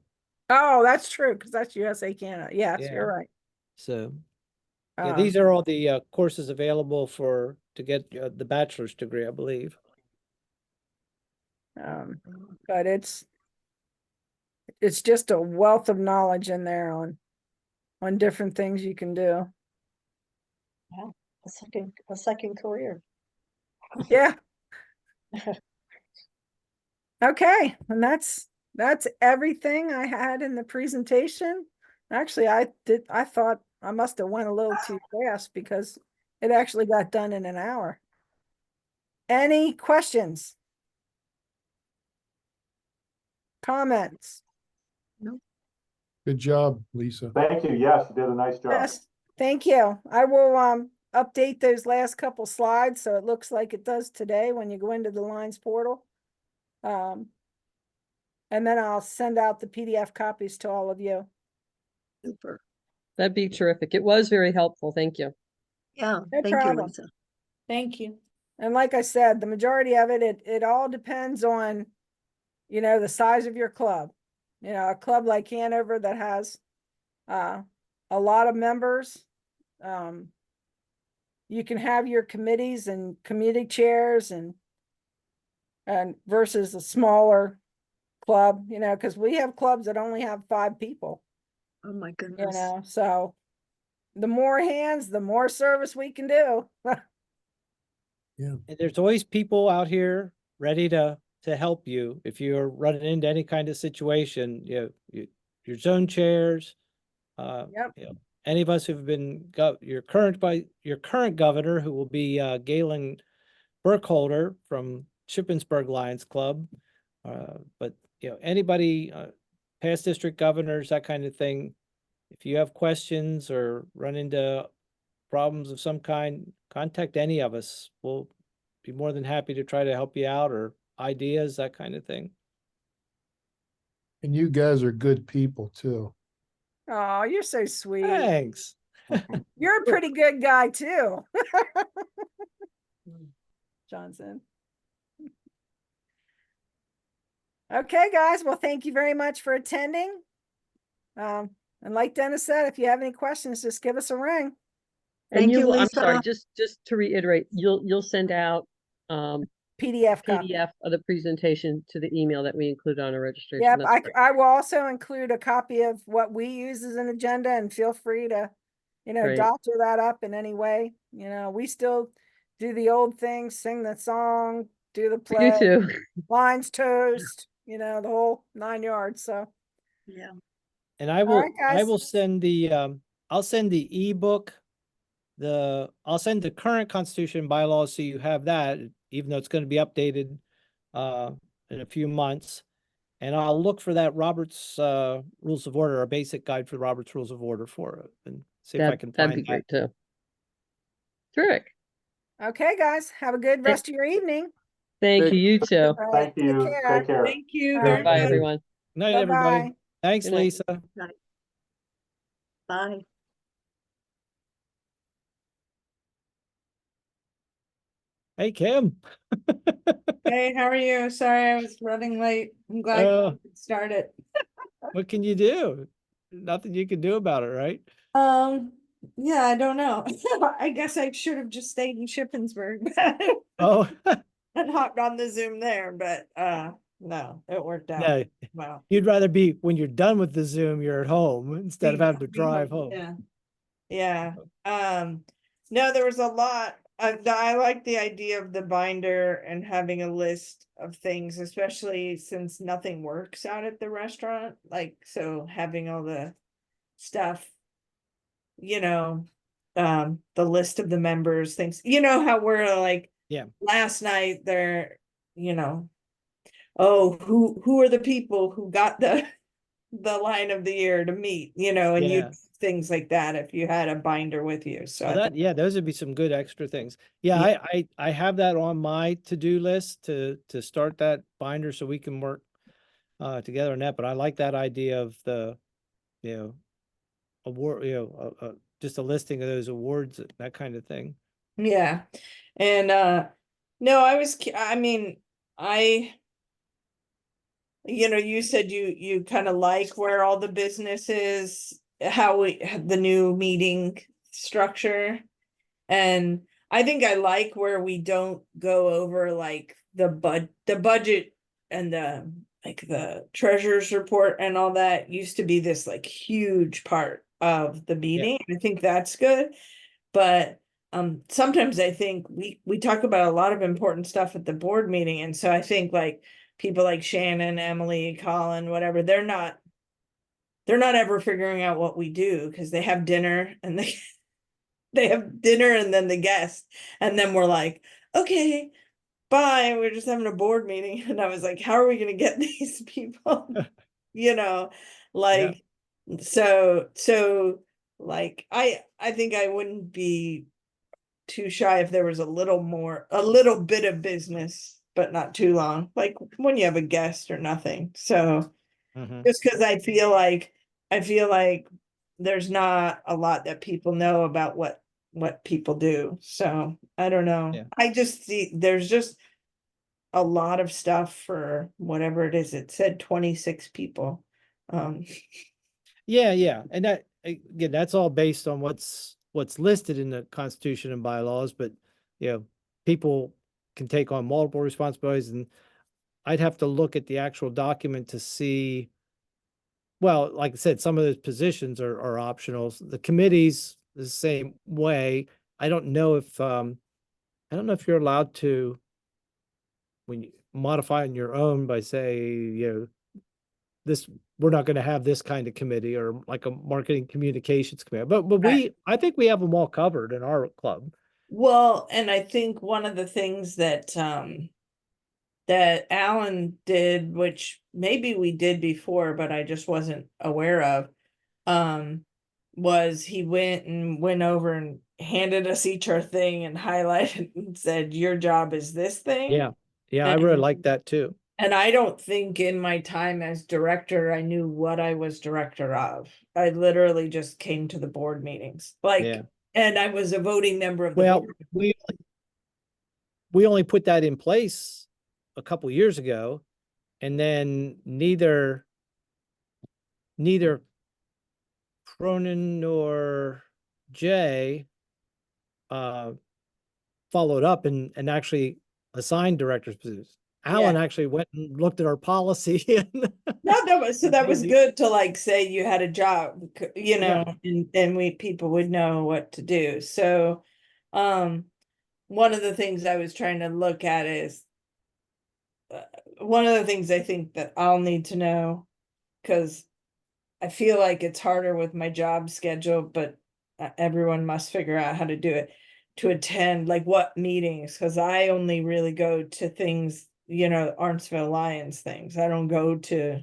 A: Oh, that's true, because that's USA Canada. Yes,
D: Yeah.
A: you're right.
D: So yeah, these are all the courses available to get the bachelor's degree, I believe.
A: But it's just a wealth of knowledge in there on different things you can do.
E: A second career.
A: Yeah. Okay, and that's everything I had in the presentation. Actually, I thought I must have went a little too fast because it actually got done in an hour. Any questions? Comments?
B: Good job, Lisa.
F: Thank you. Yes, you did a nice job.
A: Yes, thank you. I will update those last couple slides so it looks like it does today when you go into the Lines portal. And then I'll send out the PDF copies to all of you.
E: Super.
G: That'd be terrific. It was very helpful. Thank you.
E: Yeah,
A: No
E: thank you,
A: problem.
E: Lisa.
C: Thank you.
A: And like I said, the majority of it all depends on, the size of your club. A club like Hanover that has a lot of members. You can have your committees and committee chairs and versus a smaller club, because we have clubs that only have 5 people,
E: Oh, my goodness.
A: so the more hands, the more service we can do.
B: Yeah.
D: And there's always people out here ready to help you if you're running into any kind of situation. Your zone chairs,
A: Yep.
D: any of us who've been your current governor, who will be Galen Burkholder from Shippensburg Lions Club, but anybody, past district governors, that kind of thing. If you have questions or run into problems of some kind, contact any of us. We'll be more than happy to try to help you out, or ideas, that kind of thing.
B: And you guys are good people too.
A: Oh, you're so sweet.
D: Thanks.
A: You're a pretty good guy too. Johnson. Okay, guys. Well, thank you very much for attending. And like Dennis said, if you have any questions, just give us a ring.
E: Thank you,
G: I'm
E: Lisa.
G: sorry, just to reiterate, you'll send out
A: PDF copy.
G: PDF of the presentation to the email that we include on our registration.
A: Yep,
G: That's correct.
A: I will also include a copy of what we use as an agenda, and feel free to,
G: Great.
A: doctor that up in any way. We still do the old thing, sing the song, do the play,
G: You too.
A: Lines toast, the whole 9 yards. So
E: Yeah.
D: And I
A: All
D: will,
A: right, guys.
D: send I'll send the ebook. I'll send the current constitution bylaws, so you have that, even though it's going to be updated in a few months. And I'll look for that Robert's Rules of Order, a basic guide for Robert's Rules of Order for it, and see if I can
G: That'd be
D: find that.
G: great too. Terrific.
A: Okay, guys, have a good rest of your evening.
G: Thank you, you too.
A: All right,
F: Thank you. Take care.
C: Thank you
A: All
C: very
A: right.
G: Bye,
C: much.
G: everyone.
D: Night, everybody.
A: Bye-bye.
D: Thanks,
G: Good night.
D: Lisa.
E: Bye.
D: Hey, Kim.
C: Hey, how are you? Sorry, I was running late. I'm glad you started.
D: What can you do? Nothing you can do about it, right?
C: Yeah, I don't know. I guess I should have just stayed in Shippensburg
D: Oh,
C: and hopped on the Zoom there, but no, it worked out.
D: no,
C: Well,
D: you'd rather be, when you're done with the Zoom, you're at home instead of having to drive home.
C: Yeah. Yeah. No, there was a lot. I like the idea of the binder and having a list of things, especially since nothing works out at the restaurant. Like, so having all the stuff, you know, the list of the members, things, you know, how we're like,
D: Yeah.
C: last night there, you know, oh, who are the people who got the line of the year to meet, you know, and
D: Yeah.
C: you things like that if you had a binder with you. So
D: Oh,
C: I
D: that, yeah, those would be some good extra things. Yeah,
C: Yeah.
D: I have that on my to-do list to start that binder so we can work together on that. But I like that idea of the, you know, award, you know, just a listing of those awards, that kind of thing.
C: Yeah. And no, I mean, you know, you said you kind of like where all the business is, how we have the new meeting structure. And I think I like where we don't go over like the budget and the like the treasurer's report and all that used to be this like huge part of the meeting. I think that's good. But sometimes I think we talk about a lot of important stuff at the board meeting. And so I think like people like Shannon, Emily, Colin, whatever, they're not ever figuring out what we do because they have dinner and they have dinner and then the guest. And then we're like, okay, bye. We're just having a board meeting. And I was like, how are we gonna get these people? You know, like so like I think I wouldn't be too shy if there was a little bit of business, but not too long, like when you have a guest or nothing. So
D: Mhm.
C: just because I feel like there's not a lot that people know about what people do. So I don't know.
D: Yeah.
C: I just see there's just a lot of stuff for whatever it is. It said 26 people.
D: Yeah. And that, again, that's all based on what's listed in the Constitution and bylaws, but you know, people can take on multiple responsibilities, and I'd have to look at the actual document to see. Well, like I said, some of those positions are optional. The committees the same way. I don't know if you're allowed to, when you modify on your own by say, you know, this, we're not going to have this kind of committee or like a marketing communications committee. But I think we have them all covered in our club.
C: Well, and I think one of the things that that Alan did, which maybe we did before, but I just wasn't aware of, was he went over and handed us each our thing and highlighted and said, your job is this thing.
D: Yeah, I really like that too.
C: And I don't think in my time as director, I knew what I was director of. I literally just came to the board meetings, like,
D: Yeah.
C: and I was a voting member of the
D: Well,
C: board.
D: we only put that in place a couple years ago, and then neither Cronin nor Jay followed up and actually assigned director's positions. Alan actually went and looked at our policy and
C: No, that was good to like say you had a job, you know, and then people would know what to do. So, one of the things I was trying to look at is one of the things I think that I'll need to know, because I feel like it's harder with my job schedule, but everyone must figure out how to do it, to attend like what meetings, because I only really go to things Arnsville Lions things. I don't go to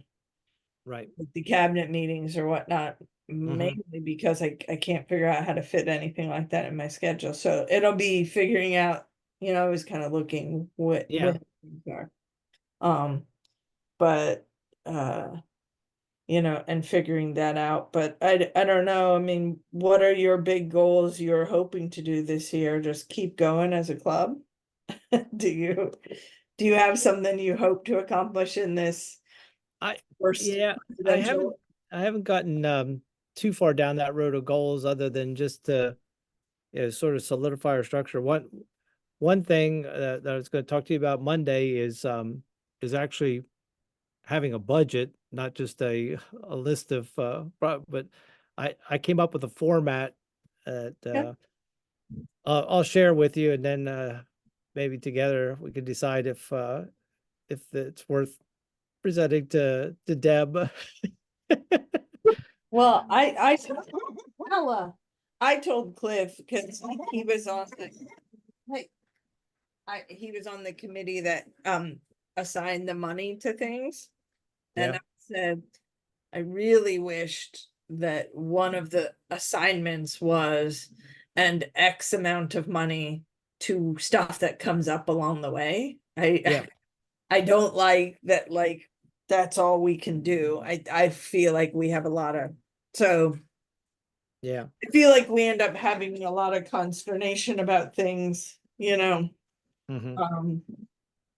D: Right.
C: the cabinet meetings or whatnot,
D: Mm-hmm.
C: mainly because I can't figure out how to fit anything like that in my schedule. So it'll be figuring out, I was kind of looking
D: Yeah.
C: what things are. But and figuring that out. But I don't know. I mean, what are your big goals you're hoping to do this year? Just keep going as a club? Do you have something you hope to accomplish in this
D: I
C: first
D: yeah,
C: presidential?
D: I haven't gotten too far down that road of goals other than just to sort of solidify our structure. One thing that I was going to talk to you about Monday is actually having a budget, not just a list of but I came up with a format that I'll share with you, and then maybe together we can decide if it's worth presenting to Deb.
C: Well, I told Cliff because he was on he was on the committee that assigned the money to things. And
D: Yeah.
C: I said, I really wished that one of the assignments was and X amount of money to stuff that comes up along the way.
D: Yeah.
C: I don't like that, like, that's all we can do. I feel like we have a lot of, so
D: Yeah.
C: I feel like we end up having a lot of consternation about things,
D: Hmm.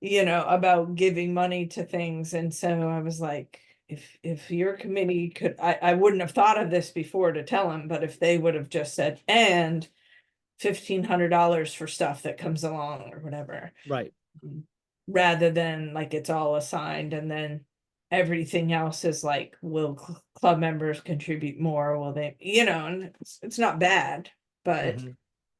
C: about giving money to things. And so I was like, if your committee could, I wouldn't have thought of this before to tell him, but if they would have just said, and $1,500 for stuff that comes along or whatever,
D: Right.
C: rather than like it's all assigned and then everything else is like, will club members contribute more? Will they, and it's not bad, but
D: Mhm.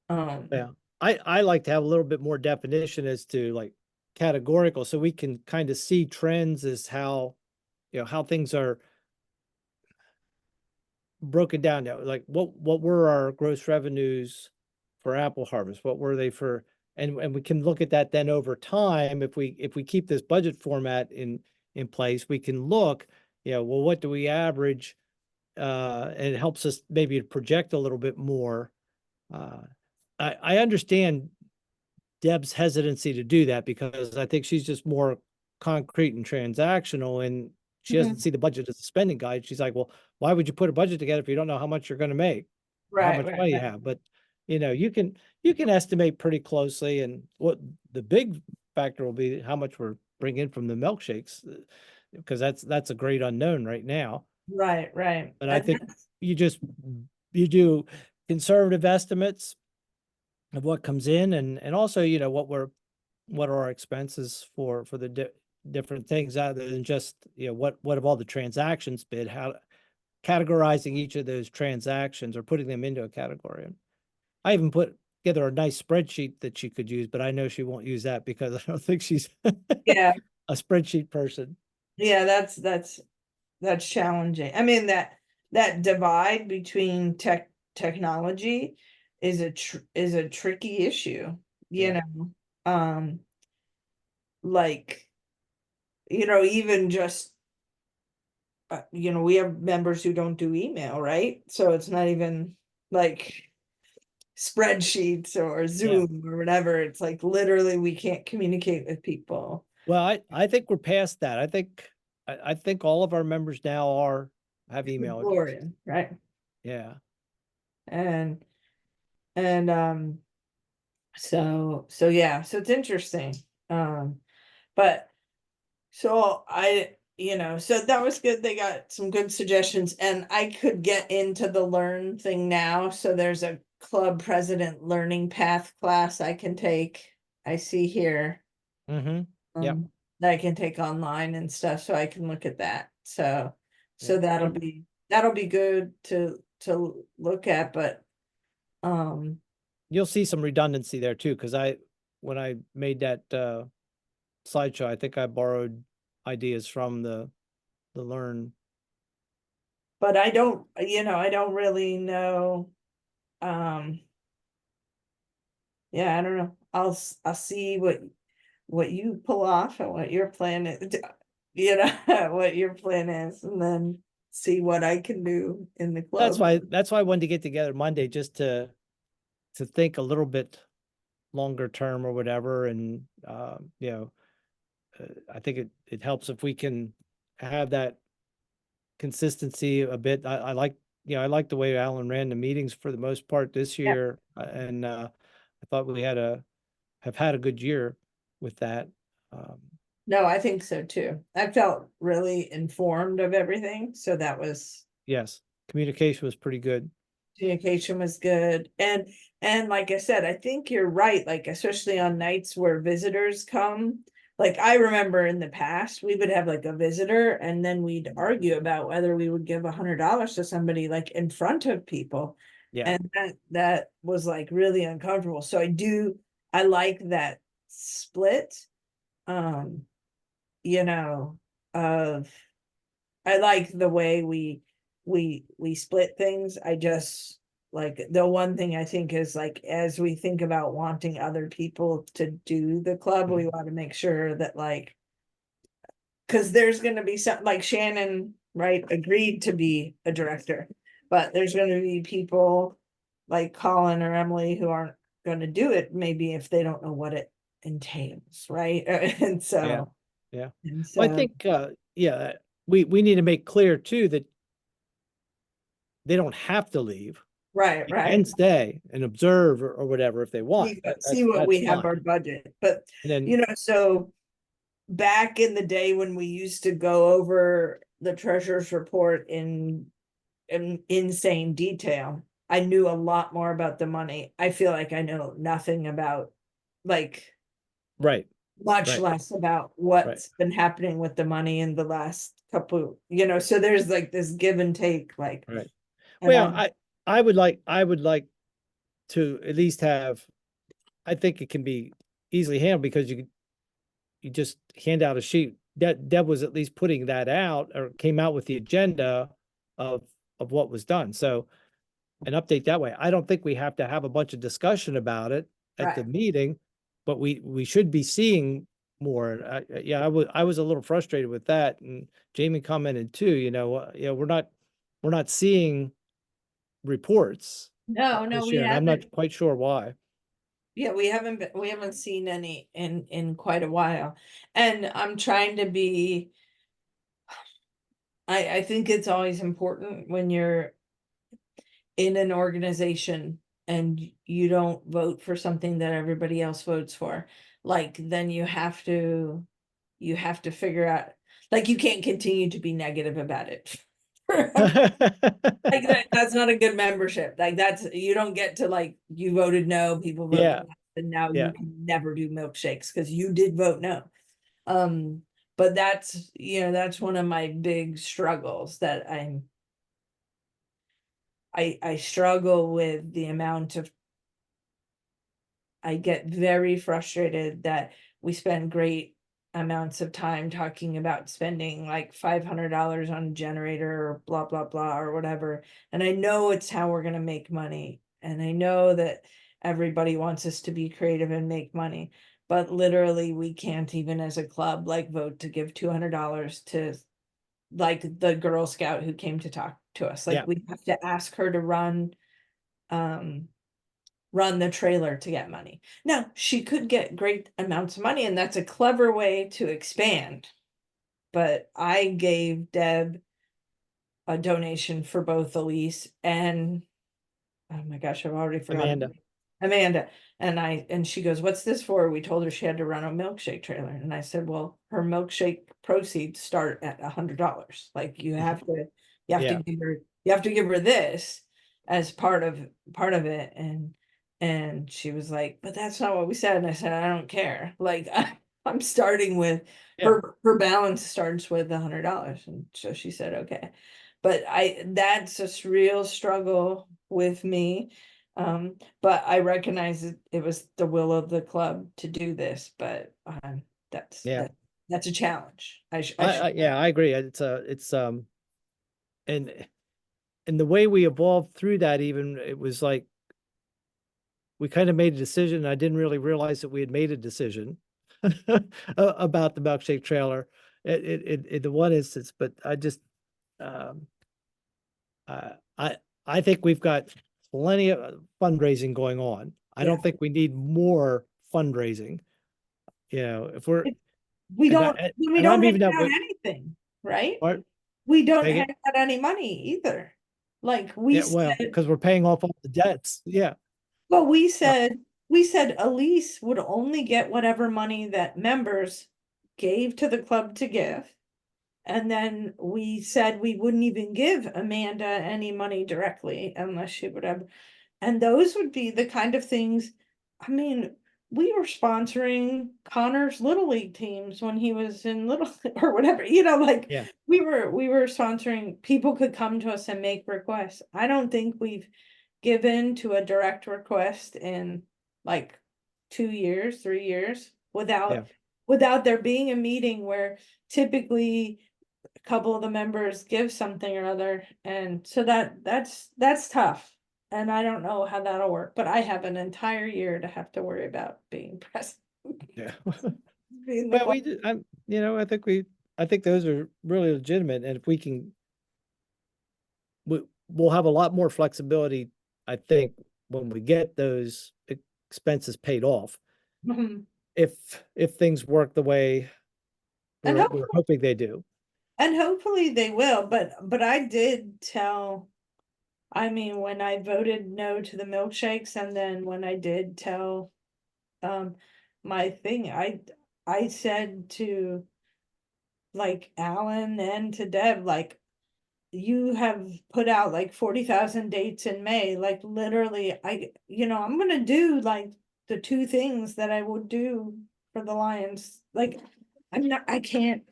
C: um
D: Yeah. I like to have a little bit more definition as to like categorical, so we can kind of see trends as how, how things are broken down now. Like what were our gross revenues for apple harvest? What were they for? And we can look at that then over time. If we keep this budget format in place, we can look, well, what do we average? And it helps us maybe to project a little bit more. I understand Deb's hesitancy to do that because I think she's just more concrete and transactional, and she doesn't see the budget as a spending guide. She's like, well, why would you put a budget together if you don't know how much you're going to make, or how much money you have? But you can estimate pretty closely, and what the big factor will be how much we're bringing from the milkshakes, because that's a great unknown right now.
C: right.
D: But I think you do conservative estimates of what comes in, and also, what are our expenses for the different things, other than just, what have all the transactions been, how categorizing each of those transactions or putting them into a category. And I even put together a nice spreadsheet that she could use, but I know she won't use that because I don't think she's
C: Yeah.
D: a spreadsheet person.
C: Yeah, that's challenging. I mean, that divide between technology is a tricky issue,
D: Yeah.
C: like, even just we have members who don't do email, right? So it's not even like spreadsheets or Zoom or whatever. It's like literally we can't communicate with people.
D: Well, I think we're past that. I think all of our members now have email addresses.
C: Florian, right?
D: Yeah.
C: And so yeah, so it's interesting. But so so that was good. They got some good suggestions, and I could get into the learn thing now. So there's a club president learning path class I can take. I see here.
D: Mm-hmm. Yep.
C: That I can take online and stuff, so I can look at that. So
D: Yeah.
C: that'll be good to look at, but
D: You'll see some redundancy there too, because when I made that slideshow, I think I borrowed ideas from the Learn.
C: but I don't really know. Yeah, I don't know. I'll see what you pull off and what your plan is, you know, what your plan is, and then see what I can do in the club.
D: That's why I wanted to get together Monday, just to think a little bit longer term or whatever. And, you know, I think it helps if we can have that consistency a bit. I like, you know, I like the way Alan ran the meetings for the most part this year. And, I thought we have had a good year with that.
C: No, I think so too. I felt really informed of everything, so that was,
D: Yes, communication was pretty good.
C: communication was good. And like I said, I think you're right, like especially on nights where visitors come. Like I remember in the past, we would have like a visitor and then we'd argue about whether we would give $100 to somebody like in front of people.
D: Yeah.
C: And that was like really uncomfortable. So I like that split. You know, I like the way we split things. I just like the one thing I think is like as we think about wanting other people to do the club, we want to make sure that like, because there's going to be some like Shannon, right, agreed to be a director, but there's going to be people like Colin or Emily who aren't going to do it, maybe if they don't know what it entails, right? And so
D: Yeah.
C: and
D: Well, I
C: so-
D: think, yeah, we need to make clear too that they don't have to leave.
C: right,
D: They
C: right.
D: can stay and observe or whatever if they want.
C: See what we have
D: fine.
C: our budget, but
D: And then,
C: you know, so back in the day when we used to go over the treasurer's report in insane detail, I knew a lot more about the money. I feel like I know nothing about like
D: right,
C: much
D: Right.
C: less about what's been happening with the money in the last couple, you know, so there's like this give and take, like.
D: Right.
C: and
D: well,
C: I'm-
D: I would like to at least have, I think it can be easily handled because you just hand out a sheet. Deb was at least putting that out or came out with the agenda of what was done. So an update that way. I don't think we have to have a bunch of discussion about it at the
C: Right.
D: meeting, but we should be seeing more. Yeah, I was a little frustrated with that, and Jamie commented too. You know, we're not seeing reports
C: No,
D: this
C: we
D: year, and I'm
C: haven't.
D: not quite sure why.
C: Yeah, we haven't seen any in quite a while. And I'm trying to be. I think it's always important when you're in an organization and you don't vote for something that everybody else votes for. Like then you have to figure out, like you can't continue to be negative about it. Like that's not a good membership. Like that's, you don't get to like, you voted no, people voted
D: Yeah.
C: yes, and now
D: Yeah.
C: you can never do milkshakes because you did vote no. But that's, you know, that's one of my big struggles that I struggle with the amount of, I get very frustrated that we spend great amounts of time talking about spending like $500 on a generator or blah, blah, blah, or whatever. And I know it's how we're going to make money. And I know that everybody wants us to be creative and make money, but literally we can't even as a club, like vote to give $200 to like the Girl Scout who came to talk to us. Like
D: Yeah.
C: we have to ask her to run the trailer to get money. Now, she could get great amounts of money, and that's a clever way to expand. But I gave Deb a donation for both Elise and, oh my gosh, I've already forgotten. Amanda. And she goes, "What's this for?" We told her she had to run a milkshake trailer. And I said, well, her milkshake proceeds start at $100. Like you have to give her this as part of it. And she was like, "But that's not what we said." And I said, "I don't care. Like I'm starting with her balance starts with $100." And so she said, "Okay." But that's a real struggle with me. But I recognize it was the will of the club to do this, but that's a challenge.
D: I agree. And the way we evolved through that, even it was like we kind of made a decision. I didn't really realize that we had made a decision. about the milkshake trailer in the one instance, but I just, I think we've got plenty of fundraising going on. I
C: Yeah.
D: don't think we need more fundraising. You know, if we're,
C: We
D: And I-
C: don't,
D: and-
C: we
D: and
C: don't
D: I'm
C: hand
D: even
C: out
D: up with-
C: anything, right?
D: what,
C: We don't
D: Say again?
C: hand out any money either. Like we
D: yeah, well,
C: said,
D: because we're paying off all the debts. Yeah.
C: well, we said Elise would only get whatever money that members gave to the club to give. And then we said we wouldn't even give Amanda any money directly unless she would have. And those would be the kind of things, I mean, we were sponsoring Connor's Little League teams when he was in Little or whatever, like
D: Yeah.
C: we were sponsoring, people could come to us and make requests. I don't think we've given to a direct request in like 2 years, 3 years
D: Yeah.
C: without there being a meeting where typically a couple of the members give something or other. And so that's tough. And I don't know how that'll work, but I have an entire year to have to worry about being present.
D: Yeah.
C: Being the
D: Well,
C: one-
D: I think those are really legitimate, and if we can, we'll have a lot more flexibility, I think, when we get those expenses paid off,
C: Mhm.
D: if things work the way
C: And
D: we're hoping they do.
C: And hopefully they will, but I did tell, I mean, when I voted no to the milkshakes and then when I did tell my thing, I said to like Alan and to Deb, like, you have put out like 40,000 dates in May, like literally I'm gonna do like the 2 things that I would do for the Lions. Like I can't.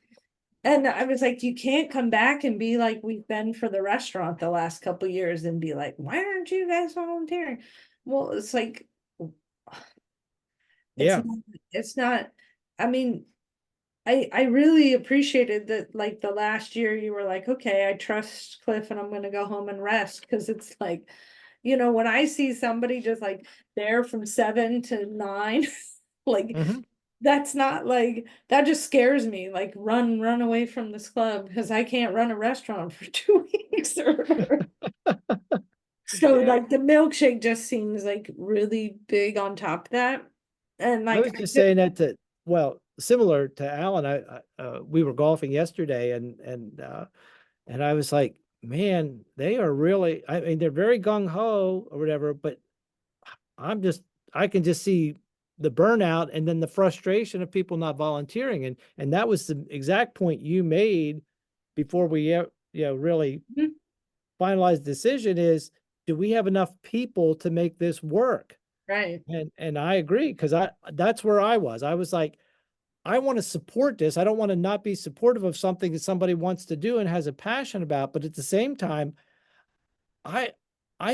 C: And I was like, you can't come back and be like, we've been for the restaurant the last couple years and be like, why aren't you guys volunteering? Well, it's like,
D: Yeah.
C: it's not, I mean, I really appreciated that, like the last year you were like, okay, I trust Cliff and I'm gonna go home and rest, because it's like, when I see somebody just like there from 7 to 9, like
D: Mhm.
C: that's not like, that just scares me, like run away from this club because I can't run a restaurant for 2 weeks or so
D: Yeah.
C: like the milkshake just seems like really big on top of that. And
D: I
C: like
D: was just saying that well, similar to Alan, we were golfing yesterday and I was like, man, they are really, I mean, they're very gung ho or whatever, but I can just see the burnout and then the frustration of people not volunteering. And that was the exact point you made before we, really
C: Mhm.
D: finalized the decision is, do we have enough people to make this work?
C: right.
D: And I agree, because that's where I was. I was like, I want to support this. I don't want to not be supportive of something that somebody wants to do and has a passion about, but at the same time, I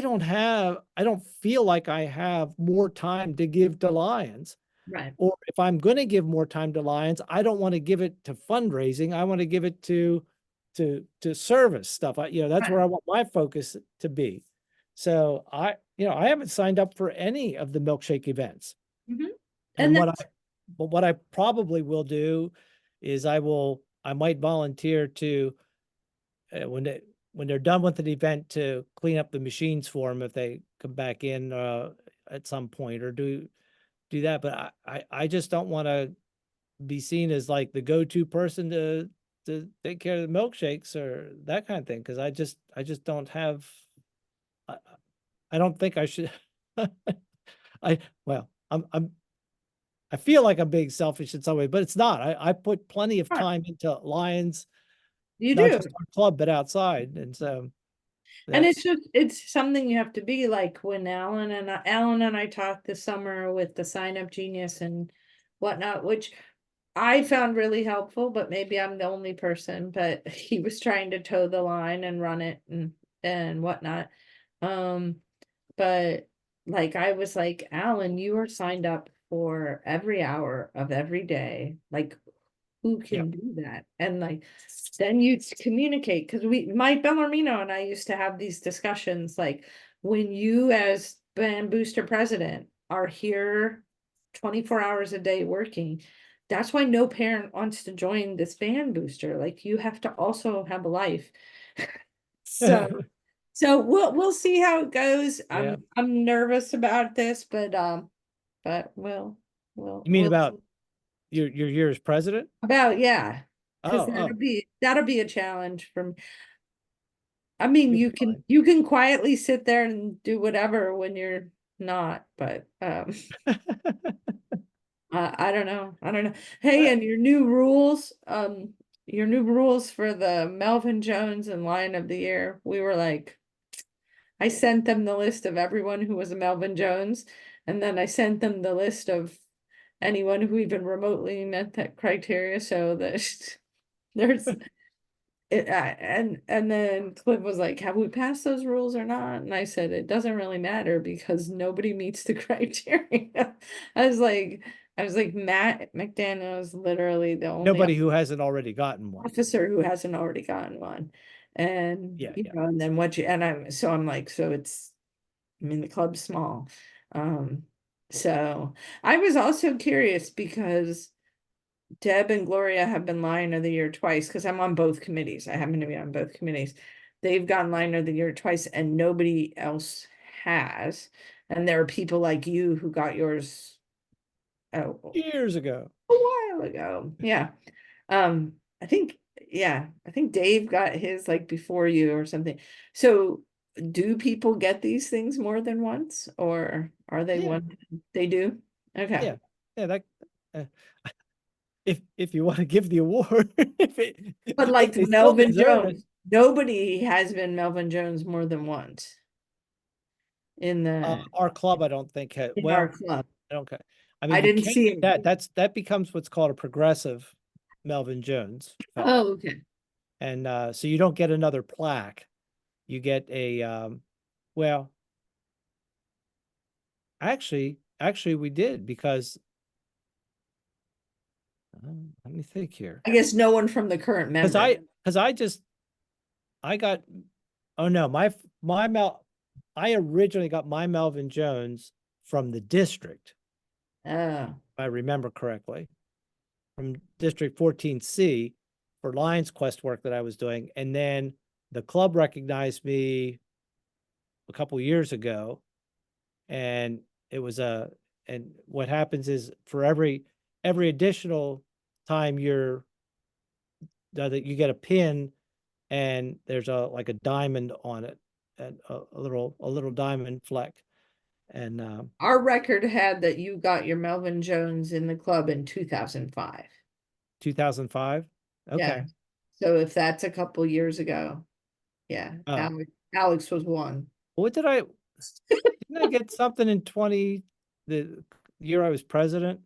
D: don't feel like I have more time to give to Lions.
C: Right.
D: Or if I'm going to give more time to Lions, I don't want to give it to fundraising. I want to give it to service stuff. That's where I want my focus to be. So I haven't signed up for any of the milkshake events.
C: Mhm.
D: And
C: And
D: what I probably will do is I might volunteer to when they're done with an event to clean up the machines for them if they come back in at some point, or do that. But I just don't want to be seen as like the go-to person to take care of the milkshakes or that kind of thing, because I just don't have. I don't think I should. I feel like I'm being selfish in some way, but it's not. I put plenty of
C: Right.
D: time into Lions,
C: you
D: not
C: do.
D: just our club, but outside. And so
C: And
D: that's,
C: it's something you have to be like when Alan and I talked this summer with the Sign Up Genius and whatnot, which I found really helpful, but maybe I'm the only person, but he was trying to toe the line and run it and whatnot. But like I was like, Alan, you are signed up for every hour of every day. Like, who can do that? And like, then you communicate, because Mike Bellarmino and I used to have these discussions, like when you as band booster president are here 24 hours a day working, that's why no parent wants to join this band booster. Like, you have to also have a life. So, so we'll see how it goes.
D: Yeah.
C: I'm nervous about this, but we'll
D: You mean
C: we'll
D: about
C: see.
D: your year as president?
C: Yeah. Cause
D: Oh,
C: that'll be a challenge from. I mean,
D: You'll be fine.
C: you can quietly sit there and do whatever when you're not, but I don't know. I don't know. Hey, and your new rules for the Melvin Jones and Lion of the Year. We were like, I sent them the list of everyone who was a Melvin Jones, and then I sent them the list of anyone who even remotely met that criteria. So that there's it, and then Cliff was like, "Have we passed those rules or not?" And I said, "It doesn't really matter because nobody meets the criteria." I was like, Matt McDaniel is literally the only
D: Nobody who hasn't already gotten one.
C: officer who hasn't already gotten one. And
D: Yeah,
C: you
D: yeah.
C: know, and then I'm like, so it's, I mean, the club's small. So I was also curious because Deb and Gloria have been Lion of the Year twice, because I'm on both committees. I happen to be on both committees. They've gotten Lion of the Year twice and nobody else has. And there are people like you who got yours a
D: Years ago.
C: while ago. Yeah. I think Dave got his like before you or something. So do people get these things more than once, or are they
D: Yeah.
C: one? They do? Okay.
D: Yeah. Yeah, that uh, if you want to give the award,
C: But
D: if
C: like
D: they still
C: Melvin
D: deserve it.
C: Jones, nobody has been Melvin Jones more than once in the
D: Our club, I don't think had,
C: in our
D: well,
C: club.
D: I don't care. I
C: I
D: mean, you
C: didn't
D: can
C: see
D: get
C: it.
D: that becomes what's called a progressive Melvin Jones fellow.
C: Oh, okay.
D: And so you don't get another plaque. You get a well, actually we did, because let me think here.
C: I guess no one from the current
D: Because
C: member.
D: I got, oh no, I originally got my Melvin Jones from the district,
C: Oh,
D: if I remember correctly, from District 14C for Lions Quest work that I was doing. And then the club recognized me a couple years ago, and it was and what happens is for every additional time that you get a pin, and there's like a diamond on it, and a little diamond fleck. And
C: our record had that you got your Melvin Jones in the club in 2005.
D: 2005. Okay.
C: Yeah. So if that's a couple years ago, yeah,
D: Oh.
C: Alex was one.
D: What didn't I get something in the year I was president?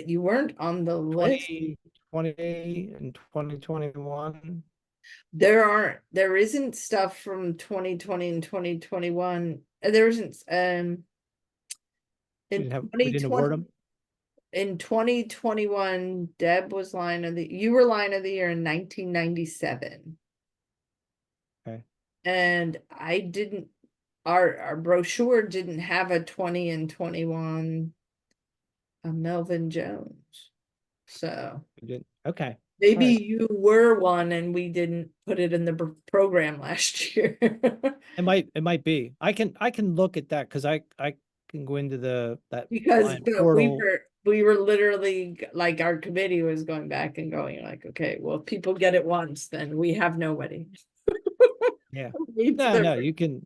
C: You weren't on the list.
D: 2020 and 2021.
C: There isn't stuff from 2020 and 2021. There isn't
D: We
C: in
D: didn't award
C: 2020
D: them.
C: in 2021, Deb was you were Lion of the Year in 1997.
D: Okay.
C: And I didn't, our brochure didn't have a 20 and 21 Melvin Jones. So
D: We didn't. Okay.
C: maybe
D: Right.
C: you were one and we didn't put it in the program last year.
D: It might be. I can look at that, because I can go into that
C: Because
D: Lion
C: but
D: portal.
C: we were literally like, our committee was going back and going like, okay, well, if people get it once, then we have nobody.
D: Yeah.
C: It's
D: No,
C: the-
D: no, you can.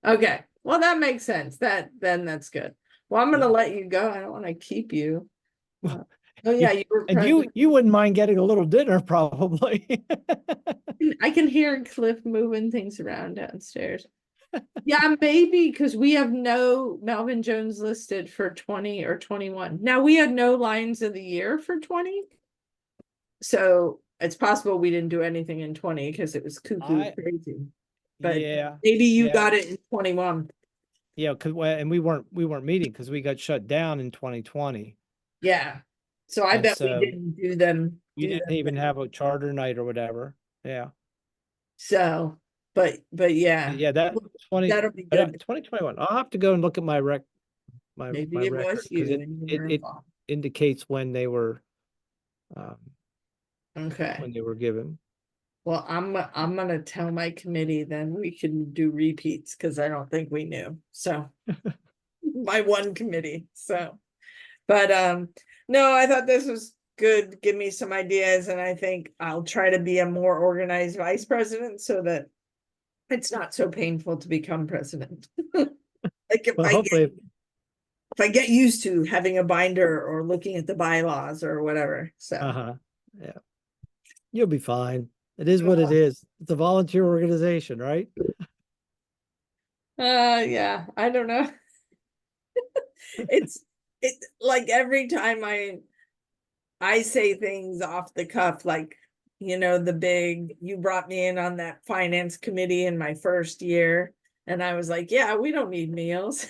C: Okay, well, that makes sense. Then that's good. Well, I'm gonna
D: Yeah.
C: let you go. I don't want to keep you.
D: Well,
C: Oh yeah, you were
D: And
C: president.
D: you wouldn't mind getting a little dinner, probably.
C: I can hear Cliff moving things around downstairs. Yeah, maybe because we have no Melvin Jones listed for 20 or 21. Now we had no Lions of the Year for 20. So it's possible we didn't do anything in 20 because it was cuckoo crazy. But
D: Yeah.
C: maybe you
D: Yeah.
C: got it in 21.
D: Yeah, and we weren't meeting because we got shut down in 2020.
C: Yeah. So I
D: And
C: bet
D: so
C: we didn't do them.
D: We didn't even have a charter night or whatever. Yeah.
C: So, but yeah.
D: Yeah, that 20,
C: That'll be
D: but
C: good.
D: 2021. I'll have to go and look at my
C: Maybe
D: my
C: it
D: record,
C: was
D: because
C: you and you were
D: it
C: involved.
D: indicates when they were
C: Okay.
D: given.
C: Well, I'm gonna tell my committee then we can do repeats because I don't think we knew. So my one committee. So, but no, I thought this was good. Give me some ideas, and I think I'll try to be a more organized vice president so that it's not so painful to become president. Like
D: Well, hopefully,
C: if I get used to having a binder or looking at the bylaws or whatever. So
D: yeah, you'll be fine. It is what it is. It's a volunteer organization, right?
C: yeah, I don't know. It's like every time I say things off the cuff, like, you brought me in on that finance committee in my first year. And I was like, yeah, we don't need meals.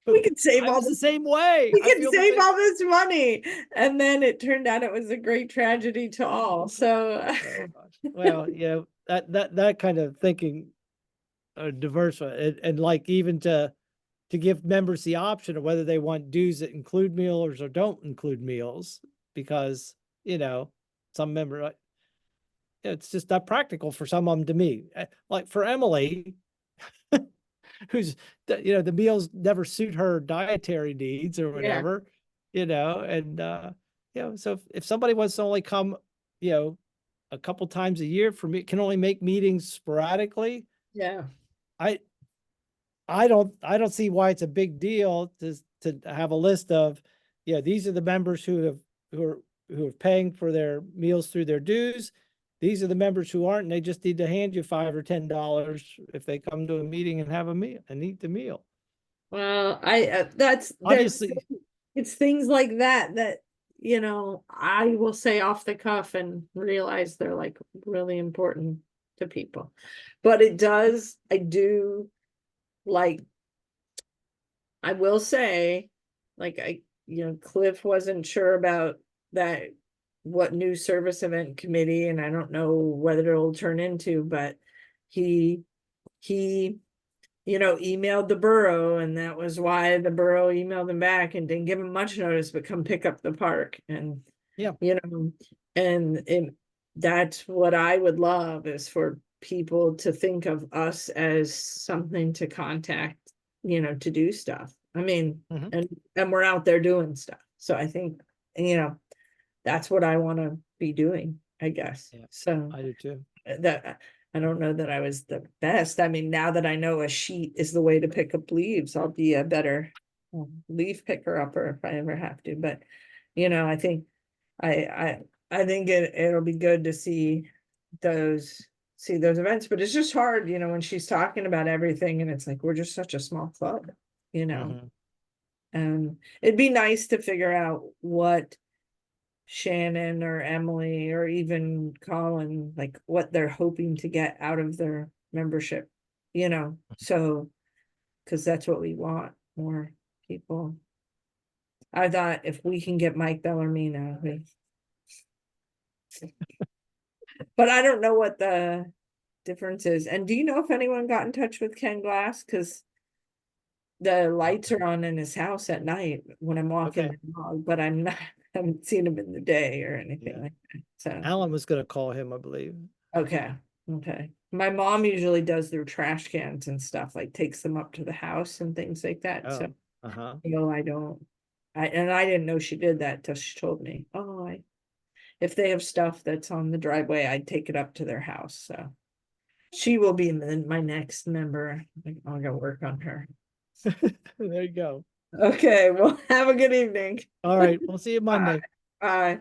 C: We could save
D: I
C: all
D: was the
C: this.
D: same way.
C: We
D: I
C: could
D: feel the
C: save
D: same-
C: all this money. And then it turned out it was a great tragedy to all. So
D: Oh, gosh. Well, yeah, that kind of thinking, diverse, and like even to give members the option of whether they want dues that include meals or don't include meals, because, some member, it's just not practical for some of them to me. Like for Emily, who's, the meals never suit her dietary needs or whatever, and, so if somebody wants to only come, a couple times a year for me, can only make meetings sporadically,
C: yeah.
D: I don't see why it's a big deal to have a list of, these are the members who are paying for their meals through their dues. These are the members who aren't, and they just need to hand you $5 or $10 if they come to a meeting and have a meal and eat the meal.
C: Well,
D: Obviously,
C: it's things like that, I will say off the cuff and realize they're like really important to people. But I do like, I will say, like, Cliff wasn't sure about that, what new service event committee, and I don't know whether it'll turn into, but he emailed the borough, and that was why the borough emailed him back and didn't give him much notice, but come pick up the park. And that's what I would love, is for people to think of us as something to contact, to do stuff. I mean,
D: Mhm.
C: and we're out there doing stuff. So I think, that's what I want to be doing, I guess.
D: Yeah.
C: So
D: I do too.
C: that I don't know that I was the best. I mean, now that I know a sheet is the way to pick up leaves, I'll be a better leaf picker upper if I ever have to. But I think I think it'll be good to see those events. But it's just hard, when she's talking about everything, and it's like we're just such a small club,
D: Mhm.
C: and it'd be nice to figure out what Shannon or Emily or even Colin, like what they're hoping to get out of their membership, so, because that's what we want, more people. I thought if we can get Mike Bellarmino, but I don't know what the difference is. And do you know if anyone got in touch with Ken Glass? Because the lights are on in his house at night when I'm walking
D: Okay.
C: the dog, but I'm not, haven't seen him in the day or anything
D: Yeah.
C: like that. So
D: Alan was going to call him, I believe.
C: okay. My mom usually does their trash cans and stuff, like takes them up to the house and things like that. So
D: Uh-huh.
C: I don't. I didn't know she did that till she told me. Oh, if they have stuff that's on the driveway, I'd take it up to their house. So she will be my next member. I'll go work on her.
D: There you go.
C: Okay, well, have a good evening.
D: All right. We'll see you Monday.
C: Bye.